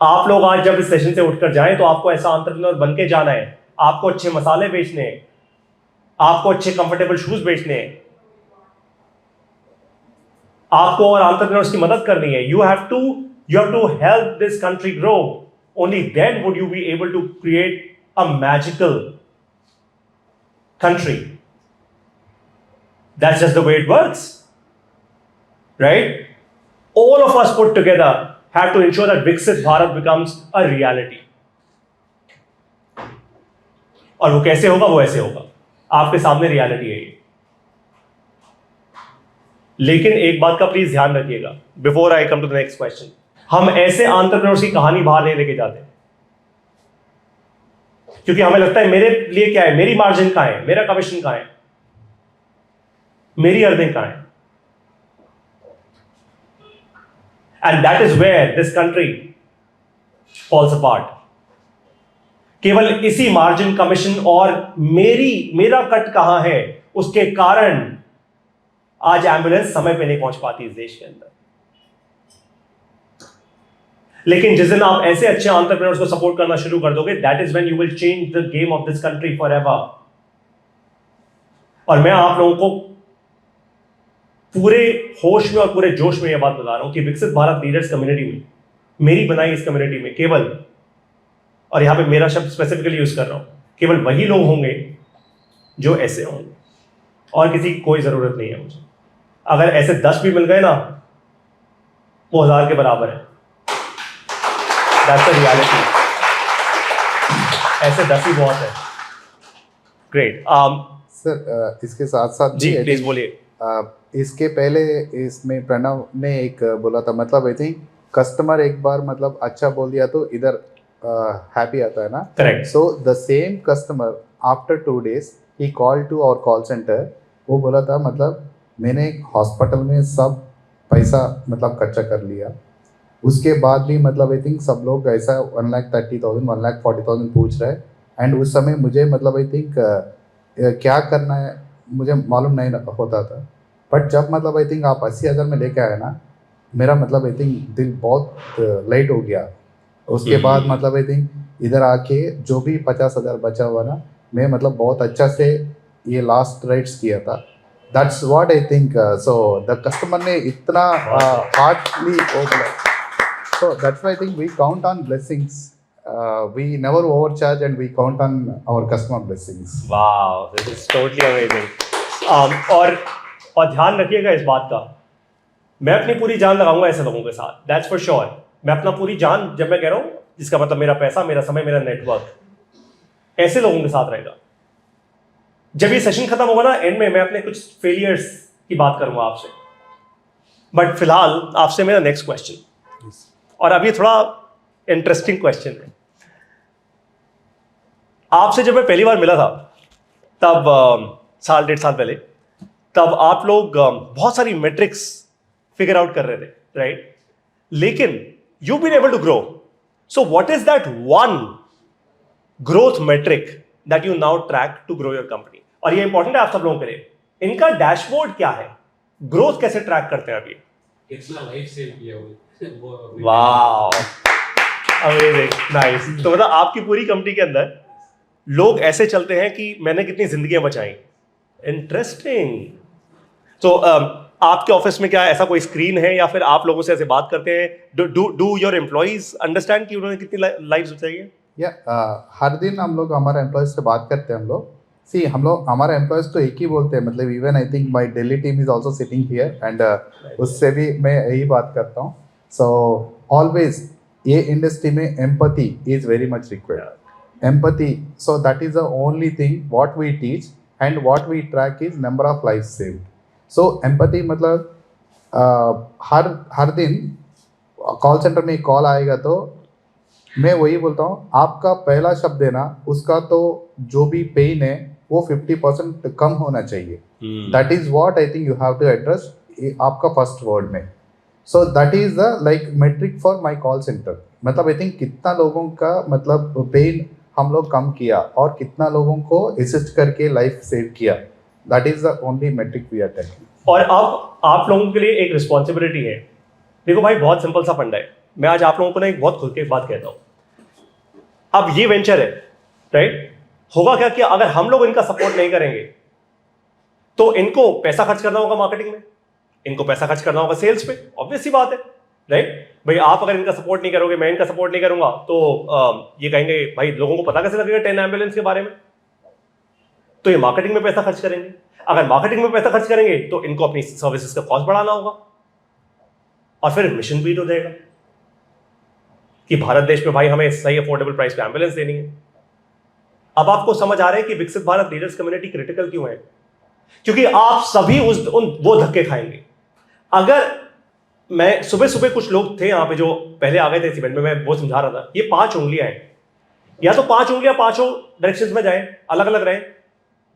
आप लोग आज जब इस सेशन से उठकर जाएं तो आपको ऐसा एंटरप्रेन्योर बन के जाना है। आपको अच्छे मसाले बेचने हैं, आपको अच्छे कंफर्टेबल शूज बेचने हैं, आपको और एंटरप्रेन्योर्स की मदद करनी है। You have to help this country grow. Only then would you be able to create a magical country. That's just the way it works, right? All of us put together have to ensure that Viksit Bharat becomes a reality. और वो कैसे होगा? वो ऐसे होगा, आपके सामने reality है ये। लेकिन एक बात का प्लीज ध्यान रखिएगा, before I come to the next question, हम ऐसे एंटरप्रेन्योर्स की कहानी बाहर नहीं लेके जाते, क्योंकि हमें लगता है मेरे लिए क्या है, मेरी मार्जिन कहां है, मेरा कमीशन कहां है, मेरी अर्निंग कहां है। And that is where this country falls apart. केवल इसी मार्जिन, कमीशन और मेरा कट कहां है, उसके कारण आज एम्बुलेंस समय पे नहीं पहुंच पाती इस देश के अंदर। लेकिन जिस दिन आप ऐसे अच्छे एंटरप्रेन्योर्स को सपोर्ट करना शुरू कर दोगे, that is when you will change the game of this country forever. और मैं आप लोगों को पूरे होश में और पूरे जोश में यह बात बता रहा हूं कि विकसित भारत लीडर्स कम्युनिटी में, मेरी बनाई इस कम्युनिटी में केवल, और यहां पे मेरा शब्द स्पेसिफिकली यूज कर रहा हूं, केवल वही लोग होंगे जो ऐसे होंगे, और किसी की कोई जरूरत नहीं है मुझे। अगर ऐसे 10 भी मिल गए ना, वो 1000 के बराबर है। That's the reality. ऐसे 10 ही बहुत है। ग्रेट। सर इसके साथ साथ जी प्लीज बोलिए। इसके पहले इसमें प्रणव ने एक बोला था, मतलब आई थिंक कस्टमर एक बार मतलब अच्छा बोल दिया तो इधर हैप्पी आता है ना। Correct. So the same customer after 2 days he call to our call center. वो बोला था मतलब मैंने हॉस्पिटल में सब पैसा मतलब खर्चा कर लिया, उसके बाद भी मतलब आई थिंक सब लोग ऐसा 1,30,000 1,40,000 पूछ रहे हैं, एंड उस समय मुझे मतलब आई थिंक क्या करना है मुझे मालूम नहीं होता था। बट जब मतलब आई थिंक आप 80,000 में लेके आए ना, मेरा मतलब आई थिंक दिल बहुत लाइट हो गया। उसके बाद मतलब आई थिंक इधर आके जो भी 50,000 बचा हुआ ना, मैं मतलब बहुत अच्छा से ये लास्ट राइड्स किया था। That's what I think. So the customer ने इतना हार्टली वो बोला, so that's why I think we count on blessings we never overcharge and we count on our customer blessings. Wow, this is totally amazing. और ध्यान रखिएगा इस बात का, मैं अपनी पूरी जान लगाऊंगा ऐसे लोगों के साथ, दैट्स फॉर श्योर। मैं अपना पूरी जान जब मैं कह रहा हूँ, जिसका मतलब मेरा पैसा, मेरा समय, मेरा नेटवर्क ऐसे लोगों के साथ रहेगा। जब ये सेशन खत्म होगा ना, एंड में मैं अपने कुछ फेलियर्स की बात करूंगा आपसे, बट फिलहाल आपसे मेरा नेक्स्ट क्वेश्चन, और अब ये थोड़ा इंटरेस्टिंग क्वेश्चन है। आपसे जब मैं पहली बार मिला था, तब साल 1.5 साल पहले, तब आप लोग बहुत सारी मेट्रिक्स फिगर आउट कर रहे थे, राइट? लेकिन you been able to grow, so what is that one growth metric that you now track to grow your company? और ये इंपॉर्टेंट है आप सब लोगों के लिए, इनका डैशबोर्ड क्या है, ग्रोथ कैसे ट्रैक करते हैं अभी? कितना लाइफ सेव किया वो वाओ, अमेजिंग, नाइस। तो मतलब आपकी पूरी कंपनी के अंदर लोग ऐसे चलते हैं कि मैंने कितनी जिंदगियां बचाई। इंटरेस्टिंग। तो आपके ऑफिस में क्या ऐसा कोई स्क्रीन है, या फिर आप लोगों से ऐसे बात करते हैं? डू योर एम्प्लॉइज अंडरस्टैंड कि उन्होंने कितनी लाइव्स बचाई है? या हर दिन हम लोग हमारे एम्प्लॉयज से बात करते हैं। हम लोग हम लोग हमारे एम्प्लॉयज तो एक ही बोलते हैं, मतलब even I think my Delhi team is also sitting here and उससे भी मैं यही बात करता हूँ। सो ऑलवेज ये इंडस्ट्री में empathy is very much required. Empathy, so that is the only thing what we teach and what we track is number of life saved. So empathy मतलब हर दिन कॉल सेंटर में call आएगा तो मैं वही बोलता हूँ, आपका पहला शब्द है ना, उसका तो जो भी पेन है वो 50% कम होना चाहिए। That is what I think you have to address आपका फर्स्ट वर्ड में। So that is the like metric for my call center. मतलब आई थिंक कितना लोगों का मतलब पेन हम लोग कम किया और कितना लोगों को असिस्ट करके लाइफ सेव किया, that is the only metric we are taking. और अब आप लोगों के लिए एक रिस्पॉन्सिबिलिटी है। देखो भाई, बहुत सिंपल सा फंडा है। मैं आज आप लोगों को ना एक बहुत खुल के बात कहता हूँ। अब ये वेंचर है, राइट? होगा क्या कि अगर हम लोग इनका सपोर्ट नहीं करेंगे तो इनको पैसा खर्च करना होगा मार्केटिंग में, इनको पैसा खर्च करना होगा सेल्स पे, ऑब्वियस सी बात है, राइट? भाई आप अगर इनका सपोर्ट नहीं करोगे, मैं इनका सपोर्ट नहीं करूंगा, तो ये कहेंगे भाई लोगों को पता कैसे लगेगा 10 एम्बुलेंस के बारे में? तो ये मार्केटिंग में पैसा खर्च करेंगे। अगर मार्केटिंग में पैसा खर्च करेंगे तो इनको अपनी सर्विसेज का कॉस्ट बढ़ाना होगा, और फिर मिशन बीट हो जाएगा कि भारत देश में भाई हमें सही अफोर्डेबल प्राइस पे एम्बुलेंस देनी है। अब आपको समझ आ रहा है कि विकसित भारत लीडर्स कम्युनिटी क्रिटिकल क्यों है? क्योंकि आप सभी वो धक्के खाएंगे। अगर मैं सुबह सुबह कुछ लोग थे यहाँ पे जो पहले आ गए थे इस इवेंट में, मैं वो समझा रहा था, ये 5 उंगलियां हैं, या तो 5 उंगलियां 5 डायरेक्शंस में जाए, अलग अलग रहे,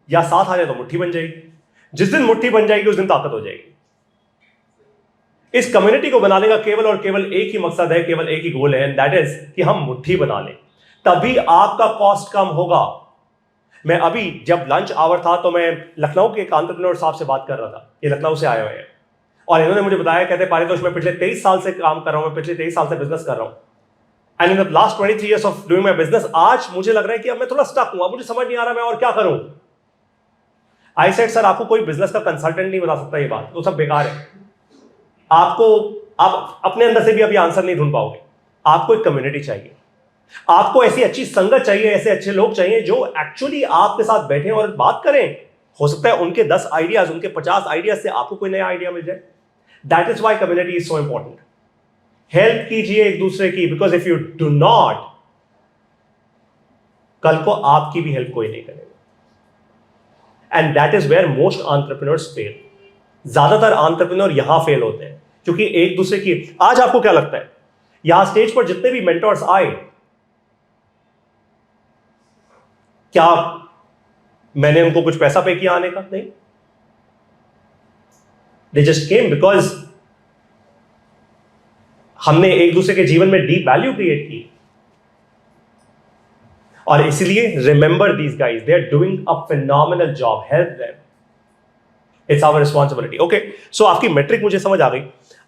या साथ आ जाए तो मुट्ठी बन जाएगी। जिस दिन मुट्ठी बन जाएगी उस दिन ताकत हो जाएगी। इस कम्युनिटी को बनाने का केवल और केवल एक ही मकसद है, केवल एक ही गोल है, एंड दैट इज कि हम मुट्ठी बना लें, तभी आपका कॉस्ट कम होगा। मैं अभी जब लंच आवर था तो मैं लखनऊ के एक एंटरप्रेन्योर साहब से बात कर रहा था, ये लखनऊ से आए हुए हैं, और इन्होंने मुझे बताया, कहते पारितोष मैं पिछले 23 साल से काम कर रहा हूं, मैं पिछले 23 साल से बिजनेस कर रहा हूं, and in the last 23 years of doing my business, आज मुझे लग रहा है कि अब मैं थोड़ा स्टक हूं, मुझे समझ नहीं आ रहा मैं और क्या करूं। आई सेड सर, आपको कोई बिजनेस का कंसल्टेंट नहीं बता सकता ये बात, तो सब बेकार है। आप अपने अंदर से भी अभी आंसर नहीं ढूंढ पाओगे। आपको एक कम्युनिटी चाहिए, आपको ऐसी अच्छी संगत चाहिए, ऐसे अच्छे लोग चाहिए जो एक्चुअली आपके साथ बैठे और बात करें। हो सकता है उनके 10 आइडियाज, उनके 50 आइडियाज से आपको कोई नया आइडिया मिल जाए। That is why community is so important. Help कीजिए एक दूसरे की, because if you do not, कल को आपकी भी हेल्प कोई नहीं करेगा। And that is where most entrepreneurs fail. ज्यादातर एंटरप्रेन्योर यहां फेल होते हैं क्योंकि एक दूसरे की। आज आपको क्या लगता है, यहां स्टेज पर जितने भी मेंटर्स आए, क्या मैंने उनको कुछ पैसा पे किया आने का? नहीं, दे जस्ट केम बिकॉज हमने एक दूसरे के जीवन में डीप वैल्यू क्रिएट की। और इसलिए remember these guys, they are doing a phenomenal job, help them, it's our responsibility. Okay, so आपकी मेट्रिक मुझे समझ आ गई।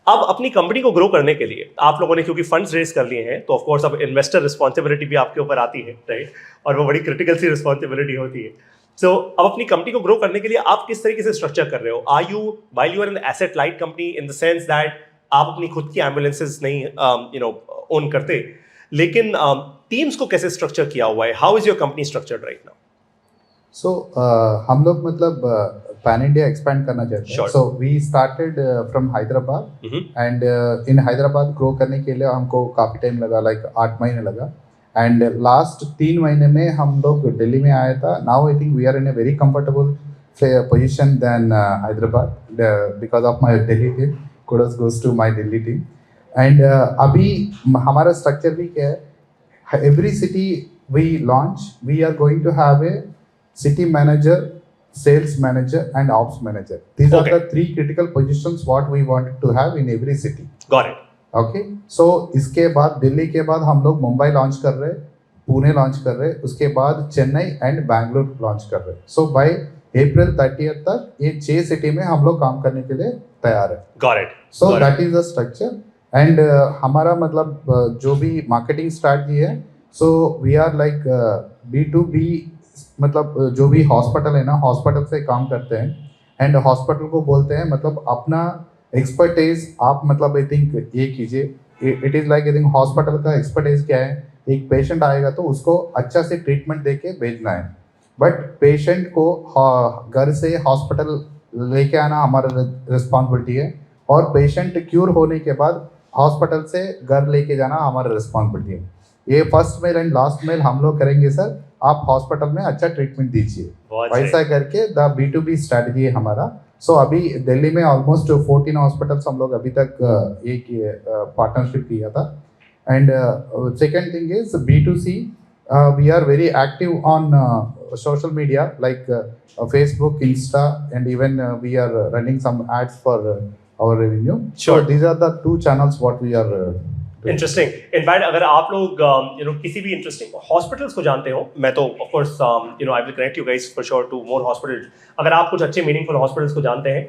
अब अपनी कंपनी को ग्रो करने के लिए आप लोगों ने क्योंकि फंड्स रेज कर लिए हैं, तो ऑफ कोर्स अब इन्वेस्टर रिस्पॉन्सिबिलिटी भी आपके ऊपर आती है, राइट? और वो बड़ी क्रिटिकल सी रिस्पॉन्सिबिलिटी होती है। सो अब अपनी कंपनी को ग्रो करने के लिए आप किस तरीके से स्ट्रक्चर कर रहे हो? Are you while you are an asset light company in the sense that आप अपनी खुद की एम्बुलेंसेज नहीं ओन करते, लेकिन टीम्स को कैसे स्ट्रक्चर किया हुआ है? How is your company structured right now? So हम लोग मतलब पैन इंडिया एक्सपैंड करना चाहते हैं. Sure. So we started from Hyderabad and in Hyderabad grow करने के लिए हमको काफ़ी टाइम लगा, लाइक 8 महीने लगा. एंड लास्ट 3 महीने में हम लोग दिल्ली में आया था. Now I think we are in a very comfortable position then Hyderabad because of my Delhi team. Kudos goes to my Delhi team. And अभी हमारा स्ट्रक्चर भी क्या है, every city we launch, we are going to have a city manager, sales manager, and ops manager. These Okay. are the 3 critical positions what we wanted to have in every city. Got it. Okay. So इसके बाद दिल्ली के बाद हम लोग Mumbai launch कर रहे, Pune launch कर रहे, उसके बाद चेन्नई एंड बैंगलोर लॉन्च कर रहे. सो बाय अप्रैल 30 तक ये 6 सिटी में हम लोग काम करने के लिए तैयार है. Got it. So that is the structure. And हमारा मतलब जो भी मार्केटिंग स्ट्रैटेजी है, so we are like B2B, मतलब जो भी हॉस्पिटल है ना, हॉस्पिटल से काम करते हैं. एंड हॉस्पिटल को बोलते हैं मतलब अपना एक्सपर्टाइज आप मतलब आई थिंक ये कीजिए. It is like I think hospital का एक्सपर्टाइज क्या है, एक पेशेंट आएगा तो उसको अच्छा से ट्रीटमेंट दे के भेजना है. बट पेशेंट को घर से हॉस्पिटल लेके आना हमारा रिस्पॉन्सिबिलिटी है, और पेशेंट क्यूर होने के बाद हॉस्पिटल से घर लेके जाना हमारा रिस्पॉन्सिबिलिटी है. ये first mile and last mile हम लोग करेंगे सर, आप हॉस्पिटल में अच्छा ट्रीटमेंट दीजिए. बहुत वैसा करके द B2B स्ट्रैटेजी है हमारा. सो अभी दिल्ली में ऑलमोस्ट 14 हॉस्पिटल्स हम लोग अभी तक ये किए, पार्टनरशिप किया था. And second thing is B2C, we are very active on social media like Facebook, Insta, and even we are running some ads for our revenue. Sure. So these are the 2 channels what we are doing. Interesting. In fact अगर आप लोग किसी भी interesting hospitals को जानते हो, मैं तो of course I will connect you guys for sure to more hospitals. अगर आप कुछ अच्छे मीनिंगफुल हॉस्पिटल्स को जानते हैं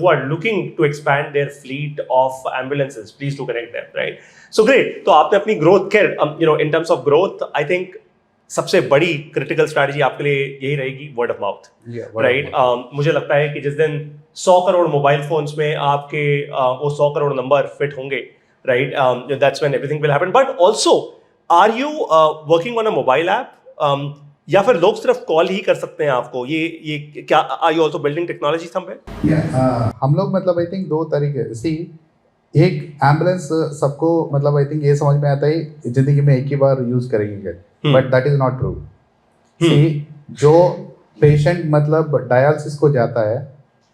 who are looking to expand their fleet of ambulances, please do connect them, right? So great. तो आपने अपनी growth care in terms of growth, I think सबसे बड़ी क्रिटिकल स्ट्रैटेजी आपके लिए यही रहेगी वर्ड ऑफ माउथ, राइट? मुझे लगता है कि जिस दिन 100 करोड़ मोबाइल फोन्स में आपके वो 100 करोड़ नंबर फिट होंगे, right, that's when everything will happen. But also are you working on a mobile app, या फिर लोग सिर्फ कॉल ही कर सकते हैं आपको? ये क्या, are you also building technology somewhere? हम लोग मतलब आई थिंक 2 तरीके. सी, एक एम्बुलेंस सबको मतलब आई थिंक ये समझ में आता है जिंदगी में एक ही बार यूज करेंगे, but that is not true. See, जो पेशेंट मतलब डायलिसिस को जाता है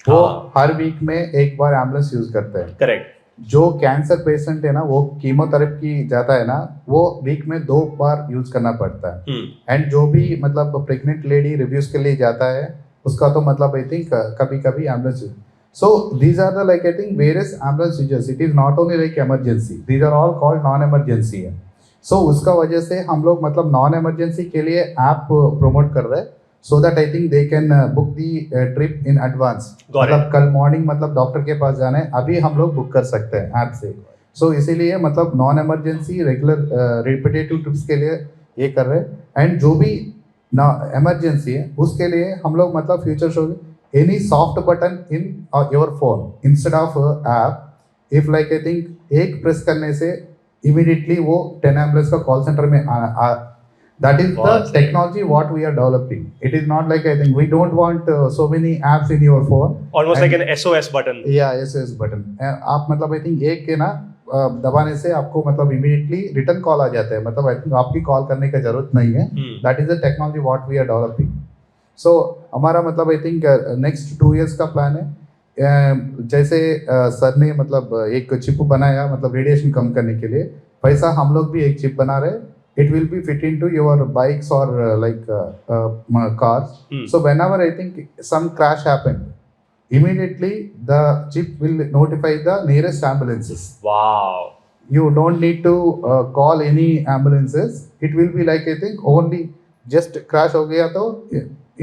वो हर वीक में एक बार एम्बुलेंस यूज करते हैं. करेक्ट. जो कैंसर पेशेंट है ना, वो कीमोथेरेपी जाता है ना, वो वीक में 2 बार यूज करना पड़ता है. एंड जो भी मतलब प्रेग्नेंट लेडी रिव्यूज के लिए जाता है उसका तो मतलब आई थिंक कभी कभी ambulance. So these are the like I think various ambulance users. It is not only like emergency. These are all called non-emergency. So उसका वजह से हम लोग मतलब non-emergency के लिए ऐप प्रमोट कर रहे हैं, so that I think they can book the trip in advance. मतलब कल मॉर्निंग मतलब डॉक्टर के पास जाना है, अभी हम लोग बुक कर सकते हैं ऐप से. So इसीलिए मतलब non-emergency रेगुलर रिपीटेटिव ट्रिप्स के लिए ये कर रहे हैं. एंड जो भी इमरजेंसी है उसके लिए हम लोग मतलब future show any soft button in your phone instead of app. if like I think एक प्रेस करने से immediately वो 10 एम्बुलेंस का कॉल सेंटर में that is the technology what we are developing. It is not like I think we don't want so many apps in your phone. Almost like an SOS button. Yeah, SOS button. आप मतलब I think एक के ना दबाने से आपको मतलब immediately return call आ जाता है. मतलब I think आपकी कॉल करने की जरूरत नहीं है. That is the technology what we are developing. सो हमारा मतलब आई थिंक नेक्स्ट 2 years का प्लान है. जैसे सर ने मतलब एक चिप बनाया मतलब रेडिएशन कम करने के लिए, वैसा हम लोग भी एक चिप बना रहे. It will be fit in to your bikes और like cars. So whenever I think some crash happen, immediately the chip will notify the nearest ambulances. Wow. You don't need to call any ambulances. It will be like I think only just crash हो गया तो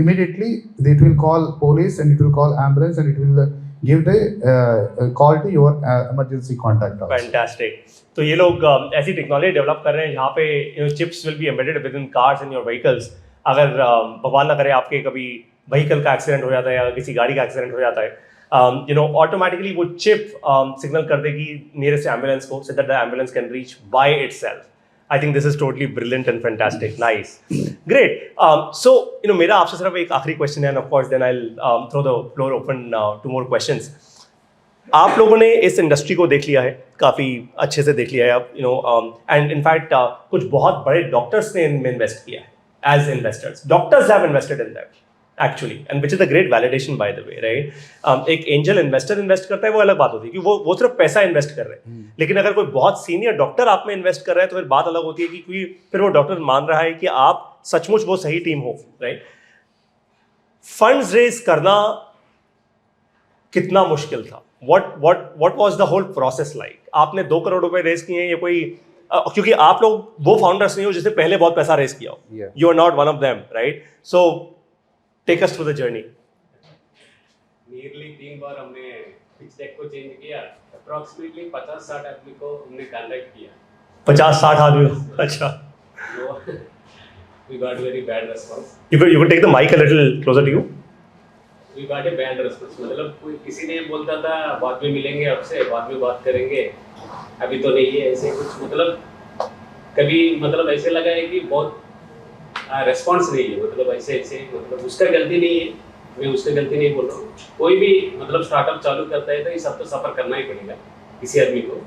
immediately it will call police and it will call ambulance and it will give the call to your emergency contact also. Fantastic. तो ये लोग ऐसी technology develop कर रहे हैं जहाँ पे chips will be embedded with in cars in your vehicles. अगर भगवान ना करे आपके कभी व्हीकल का एक्सीडेंट हो जाता है या किसी गाड़ी का एक्सीडेंट हो जाता है, ऑटोमेटिकली वो चिप सिग्नल कर देगी नियरेस्ट एम्बुलेंस को, so that the ambulance can reach by itself. I think this is totally brilliant and fantastic. Nice. Great. So, मेरा आपसे सिर्फ एक आखिरी question है, and of course then I'll throw the floor open to more questions. आप लोगों ने इस इंडस्ट्री को देख लिया है, काफ़ी अच्छे से देख लिया है आप, एंड इनफैक्ट कुछ बहुत बड़े डॉक्टर्स ने इनमें इन्वेस्ट किया है as investors. Doctors have invested in that actually, and which is a great validation by the way, right. एक एंजल इन्वेस्टर इन्वेस्ट करता है वो अलग बात होती है कि वो सिर्फ पैसा इन्वेस्ट कर रहे हैं, लेकिन अगर कोई बहुत सीनियर डॉक्टर आप में इन्वेस्ट कर रहा है तो फिर बात अलग होती है कि फिर वो डॉक्टर मान रहा है कि आप सचमुच वो सही टीम हो, राइट. फंड्स रेज करना कितना मुश्किल था? what was the whole process like? आपने 2 करोड़ रुपए रेज किए हैं, ये कोई क्योंकि आप लोग वो फाउंडर्स नहीं हो जिसने पहले बहुत पैसा रेज किया हो. You are not one of them, right. So take us through the journey. Nearly 3 बार हमने पिच डेक को चेंज किया. अप्रॉक्सीमेटली 50-60 आदमी को हमने कॉन्टैक्ट किया. 50-60 आदमी? अच्छा. We got very bad response. You could take the mic a little closer to you. We got a bad response. मतलब कोई किसी ने बोलता था बाद में मिलेंगे, आपसे बाद में बात करेंगे, अभी तो नहीं है, ऐसे कुछ. मतलब कभी मतलब ऐसे लगा है कि बहुत रेस्पॉन्स नहीं है. मतलब ऐसे मतलब उसका गलती नहीं है, मैं उसका गलती नहीं बोल रहा हूँ. कोई भी मतलब स्टार्टअप चालू करता है तो ये सब तो सफ़र करना ही पड़ेगा. किसी आदमी को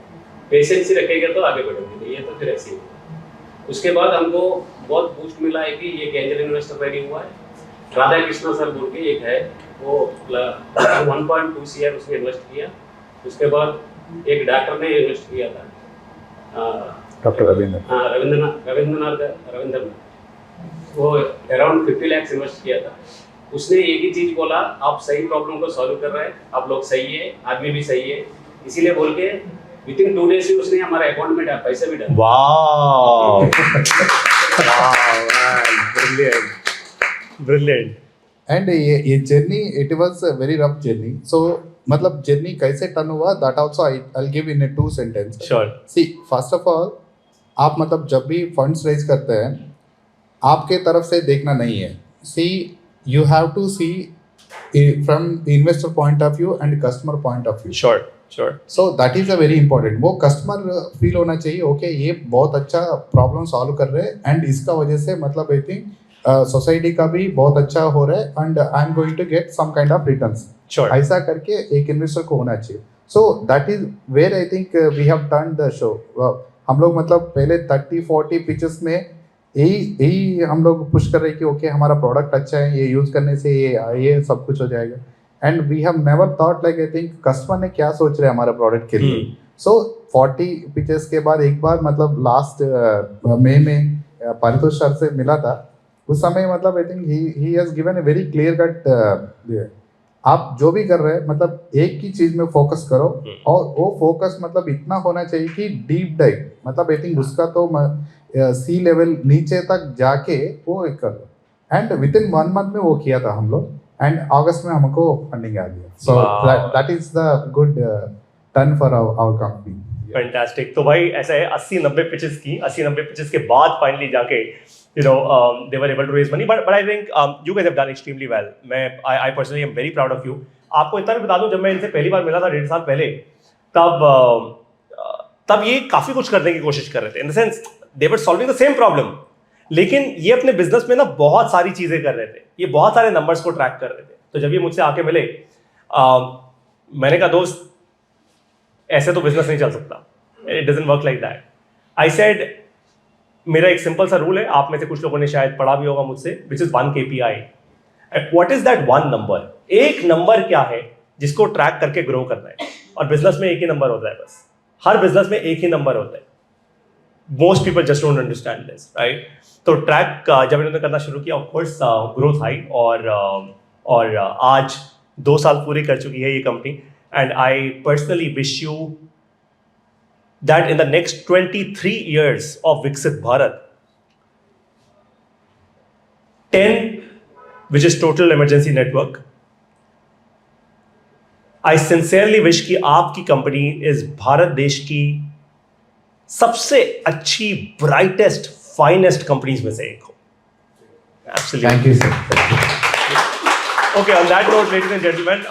पेशेंस रखेगा तो आगे बढ़ेंगे, नहीं है तो फिर ऐसे ही. उसके बाद हमको बहुत बूस्ट मिला है कि एक एंजल इन्वेस्टर रेडी हुआ है. राधा कृष्णा सर बोल के एक है, वो 1.2 CR उसने इन्वेस्ट किया. उसके बाद एक डॉक्टर ने इन्वेस्ट किया था, डॉक्टर रविंद्र. हाँ, रविंद्रनाथ. वो अराउंड 50 लाख इन्वेस्ट किया था. उसने एक ही चीज बोला, आप सही प्रॉब्लम को सॉल्व कर रहे हैं, आप लोग सही है, आदमी भी सही है, इसीलिए बोल के विदिन 2 days में उसने हमारे अकाउंट में पैसे भी डाले. वाओ. ब्रिलियंट. एंड ये journey it was a very rough journey. So मतलब जर्नी कैसे टर्न हुआ, that also I will give in 2 sentences. Sure. See first of all, आप मतलब जब भी फंड्स रेज करते हैं, आपके तरफ से देखना नहीं है. See you have to see from investor point of view and customer point of view. Sure. So that is a very important. वो कस्टमर फील होना चाहिए, ओके ये बहुत अच्छा प्रॉब्लम सॉल्व कर रहे हैं एंड इसका वजह से मतलब आई थिंक सोसाइटी का भी बहुत अच्छा हो रहा है and I am going to get some kind of returns. ऐसा करके एक इन्वेस्टर को होना चाहिए. So that is where I think we have turn the show. हम लोग मतलब पहले 30-40 पिचेस में यही हम लोग पुश कर रहे हैं कि ओके हमारा प्रोडक्ट अच्छा है, ये यूज करने से ये सब कुछ हो जाएगा. And we have never thought like I think customer ने क्या सोच रहे हैं हमारे प्रोडक्ट के लिए. सो 40 पिचेस के बाद एक बार मतलब लास्ट मई में पारितोष सर से मिला था. उस समय मतलब I think he has given a very clear cut, आप जो भी कर रहे हैं मतलब एक ही चीज में फोकस करो, और वो फोकस मतलब इतना होना चाहिए कि डीप डाइव, मतलब आई थिंक उसका तो सी लेवल नीचे तक जाके वो कर लो. एंड विद इन 1 month में वो किया था हम लोग, एंड अगस्त में हमको फंडिंग आ गया. So that is the good turn for our company. Fantastic. तो भाई ऐसा है 80-90 पिचेस की, 80-90 पिचेस के बाद फाइनली जाके they were able to raise money, but I think you guys have done extremely well. I personally am very proud of you. आपको इतना भी बता दूं, जब मैं इनसे पहली बार मिला था 1.5 साल पहले, तब ये काफ़ी कुछ करने की कोशिश कर रहे थे. इन the sense they were solving the same problem, लेकिन ये अपने बिजनेस में ना बहुत सारी चीज़ें कर रहे थे. ये बहुत सारे नंबर्स को ट्रैक कर रहे थे. तो जब ये मुझसे आके मिले, मैंने कहा दोस्त ऐसे तो बिजनेस नहीं चल सकता. It doesn't work like that. I said मेरा एक सिंपल सा रूल है, आप में से कुछ लोगों ने शायद पढ़ा भी होगा मुझसे, which is 1 KPI. What is that 1 number? एक नंबर क्या है जिसको ट्रैक करके ग्रो करना है? और बिजनेस में एक ही नंबर होता है बस. हर बिजनेस में एक ही नंबर होता है. Most people just don't understand this, right? तो ट्रैक जब इन्होंने करना शुरू किया, ऑफ कोर्स ग्रोथ आई, और आज 2 साल पूरे कर चुकी है ये company. And I personally wish you that in the next 23 years of Viksit Bharat, 10 which is total emergency network, I sincerely wish कि आपकी कंपनी इस भारत देश की सबसे अच्छी, ब्राइटेस्ट, फाइनेस्ट कंपनीज में से एक हो. Absolutely. Thank you, sir. Okay, on that note, ladies and gentlemen,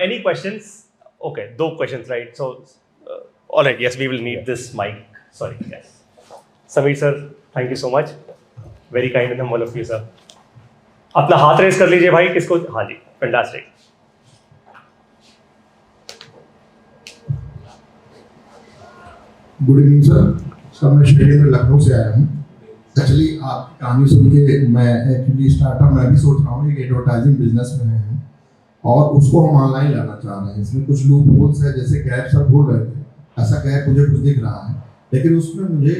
any questions? Okay, 2 questions, right? So all right, yes, we will need this mic. Sorry, yes. Sameer sir, thank you so much, very kind and humble of you sir. अपना हाथ race कर लीजिए भाई, किसको? हाँ जी, fantastic. Good evening sir, मैं शैलेंद्र लखनऊ से आया हूँ। एक्चुअली आप कहानी सुन के मैं एक्चुअली स्टार्टअप मैं भी सोच रहा हूँ, एक एडवर्टाइजिंग बिजनेस में है और उसको हम ऑनलाइन लाना चाह रहे हैं। इसमें कुछ लूप होल्स है, जैसे गैप सर बोल रहे थे, ऐसा गैप मुझे कुछ दिख रहा है, लेकिन उसमें मुझे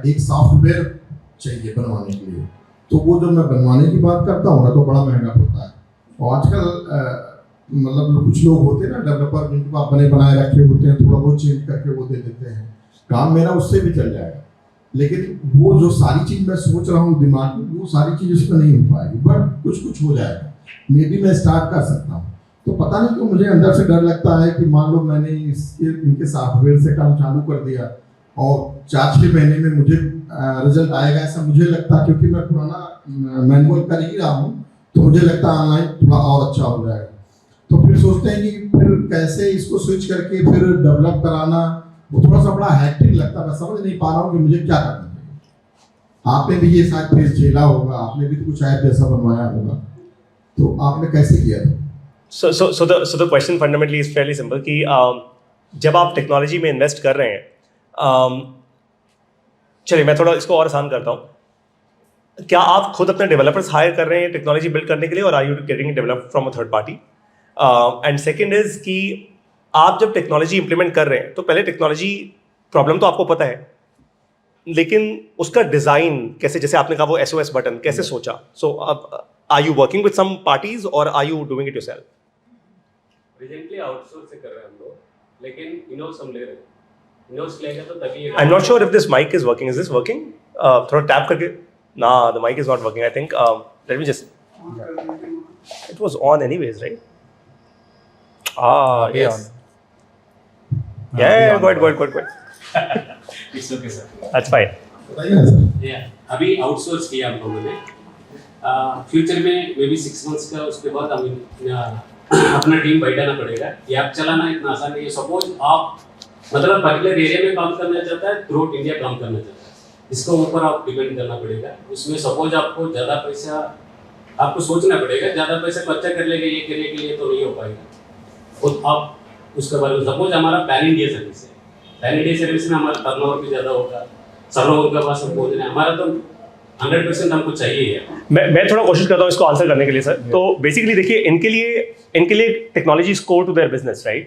एक सॉफ्टवेयर चाहिए बनवाने के लिए। तो वो जब मैं बनवाने की बात करता हूँ ना तो बड़ा महंगा पड़ता है। और आजकल मतलब कुछ लोग होते हैं ना डेवलपर, जिनके पास बने बनाए रखे होते हैं, थोड़ा बहुत चेंज करके वो दे देते हैं, काम मेरा उससे भी चल जाएगा। लेकिन वो जो सारी चीज़ मैं सोच रहा हूँ दिमाग में, वो सारी चीज़ उसमें नहीं हो पाएगी, बट कुछ कुछ हो जाएगा, मे बी मैं स्टार्ट कर सकता हूँ। तो पता नहीं क्यों मुझे अंदर से डर लगता है कि मान लो मैंने इनके सॉफ्टवेयर से काम चालू कर दिया और 4-6 महीने में मुझे रिजल्ट आएगा, ऐसा मुझे लगता है, क्योंकि मैं पुराना मैनुअल कर ही रहा हूँ, तो मुझे लगता है ऑनलाइन थोड़ा और अच्छा हो जाएगा। तो फिर सोचते हैं कि फिर कैसे इसको स्विच करके फिर डेवलप कराना, वो थोड़ा सा बड़ा हैक्टिक लगता है। मैं समझ नहीं पा रहा हूँ कि मुझे क्या करना चाहिए। आपने भी ये शायद फेस झेला होगा, आपने भी तो कुछ ऐप जैसा बनवाया होगा, तो आपने कैसे किया था? So the question fundamentally is fairly simple कि जब आप टेक्नोलॉजी में इन्वेस्ट कर रहे हैं, चलिए मैं थोड़ा इसको और आसान करता हूँ। क्या आप खुद अपने डेवलपर्स हायर कर रहे हैं टेक्नोलॉजी बिल्ड करने के लिए, और are you getting developed from a third party? And second is कि आप जब टेक्नोलॉजी इंप्लीमेंट कर रहे हैं तो पहले टेक्नोलॉजी प्रॉब्लम तो आपको पता है, लेकिन उसका डिज़ाइन कैसे, जैसे आपने कहा वो SOS बटन कैसे सोचा? So are you working with some parties और are you doing it yourself? Presently outsource से कर रहे हैं हम लोग, लेकिन इनहाउस हम ले रहे हैं। इनहाउस लेगा तो तभी I am not sure if this mic is working. Is this working? थोड़ा टैप करके ना, the mic is not working I think. Let me just, it was on anyways right? Yes. Yeah, good. It's okay sir, That's fine. बताइए ना sir. या अभी outsource किया हम लोगों ने। फ्यूचर में मे बी 6 मंथ्स का, उसके बाद हमें अपना टीम बैठाना पड़ेगा। ये आप चलाना इतना आसान नहीं है। सपोज आप मतलब पर्टिकुलर एरिया में काम करना चाहता है, थ्रू इंडिया काम करना चाहता है, इसको ऊपर आप डिपेंड करना पड़ेगा। उसमें सपोज आपको ज़्यादा पैसा, आपको सोचना पड़ेगा, ज़्यादा पैसा खर्चा कर लेगा ये करने के लिए तो नहीं हो पाएगा। और आप उसके बारे में सपोज हमारा पैन इंडिया सर्विस है, पैन इंडिया सर्विस में हमारा टर्नओवर भी ज़्यादा होगा, सब लोगों के पास हम पहुँचना है, हमारा तो 100% हमको चाहिए है। मैं थोड़ा कोशिश करता हूँ इसको आंसर करने के लिए सर। तो बेसिकली देखिए, इनके लिए technology is core to their business right.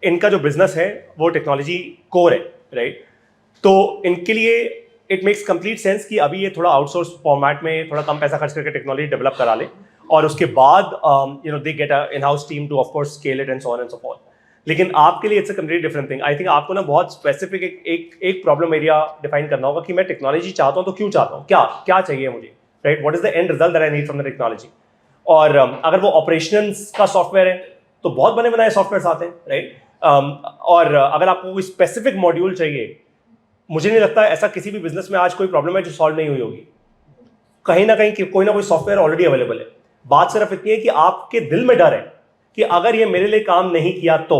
इनका जो बिजनेस है वो टेक्नोलॉजी कोर है राइट। तो इनके लिए इट मेक्स कंप्लीट सेंस कि अभी ये थोड़ा आउटसोर्स फॉर्मेट में थोड़ा कम पैसा खर्च करके टेक्नोलॉजी डेवलप करा ले, और उसके बाद they get a in house team two of course scale it and so on and so forth. लेकिन आपके लिए it's a complete different thing. I think आपको ना बहुत स्पेसिफिक एक प्रॉब्लम एरिया डिफाइन करना होगा कि मैं टेक्नोलॉजी चाहता हूँ तो क्यों चाहता हूँ, क्या चाहिए मुझे right, what is the end result that I need from the technology. और अगर वो ऑपरेशंस का सॉफ्टवेयर है तो बहुत बने बनाए सॉफ्टवेयर आते हैं राइट। और अगर आपको कोई स्पेसिफिक मॉड्यूल चाहिए, मुझे नहीं लगता ऐसा किसी भी बिजनेस में आज कोई प्रॉब्लम है जो सॉल्व नहीं हुई होगी। कहीं ना कहीं कोई ना कोई सॉफ्टवेयर ऑलरेडी अवेलेबल है। बात सिर्फ इतनी है कि आपके दिल में डर है कि अगर ये मेरे लिए काम नहीं किया तो।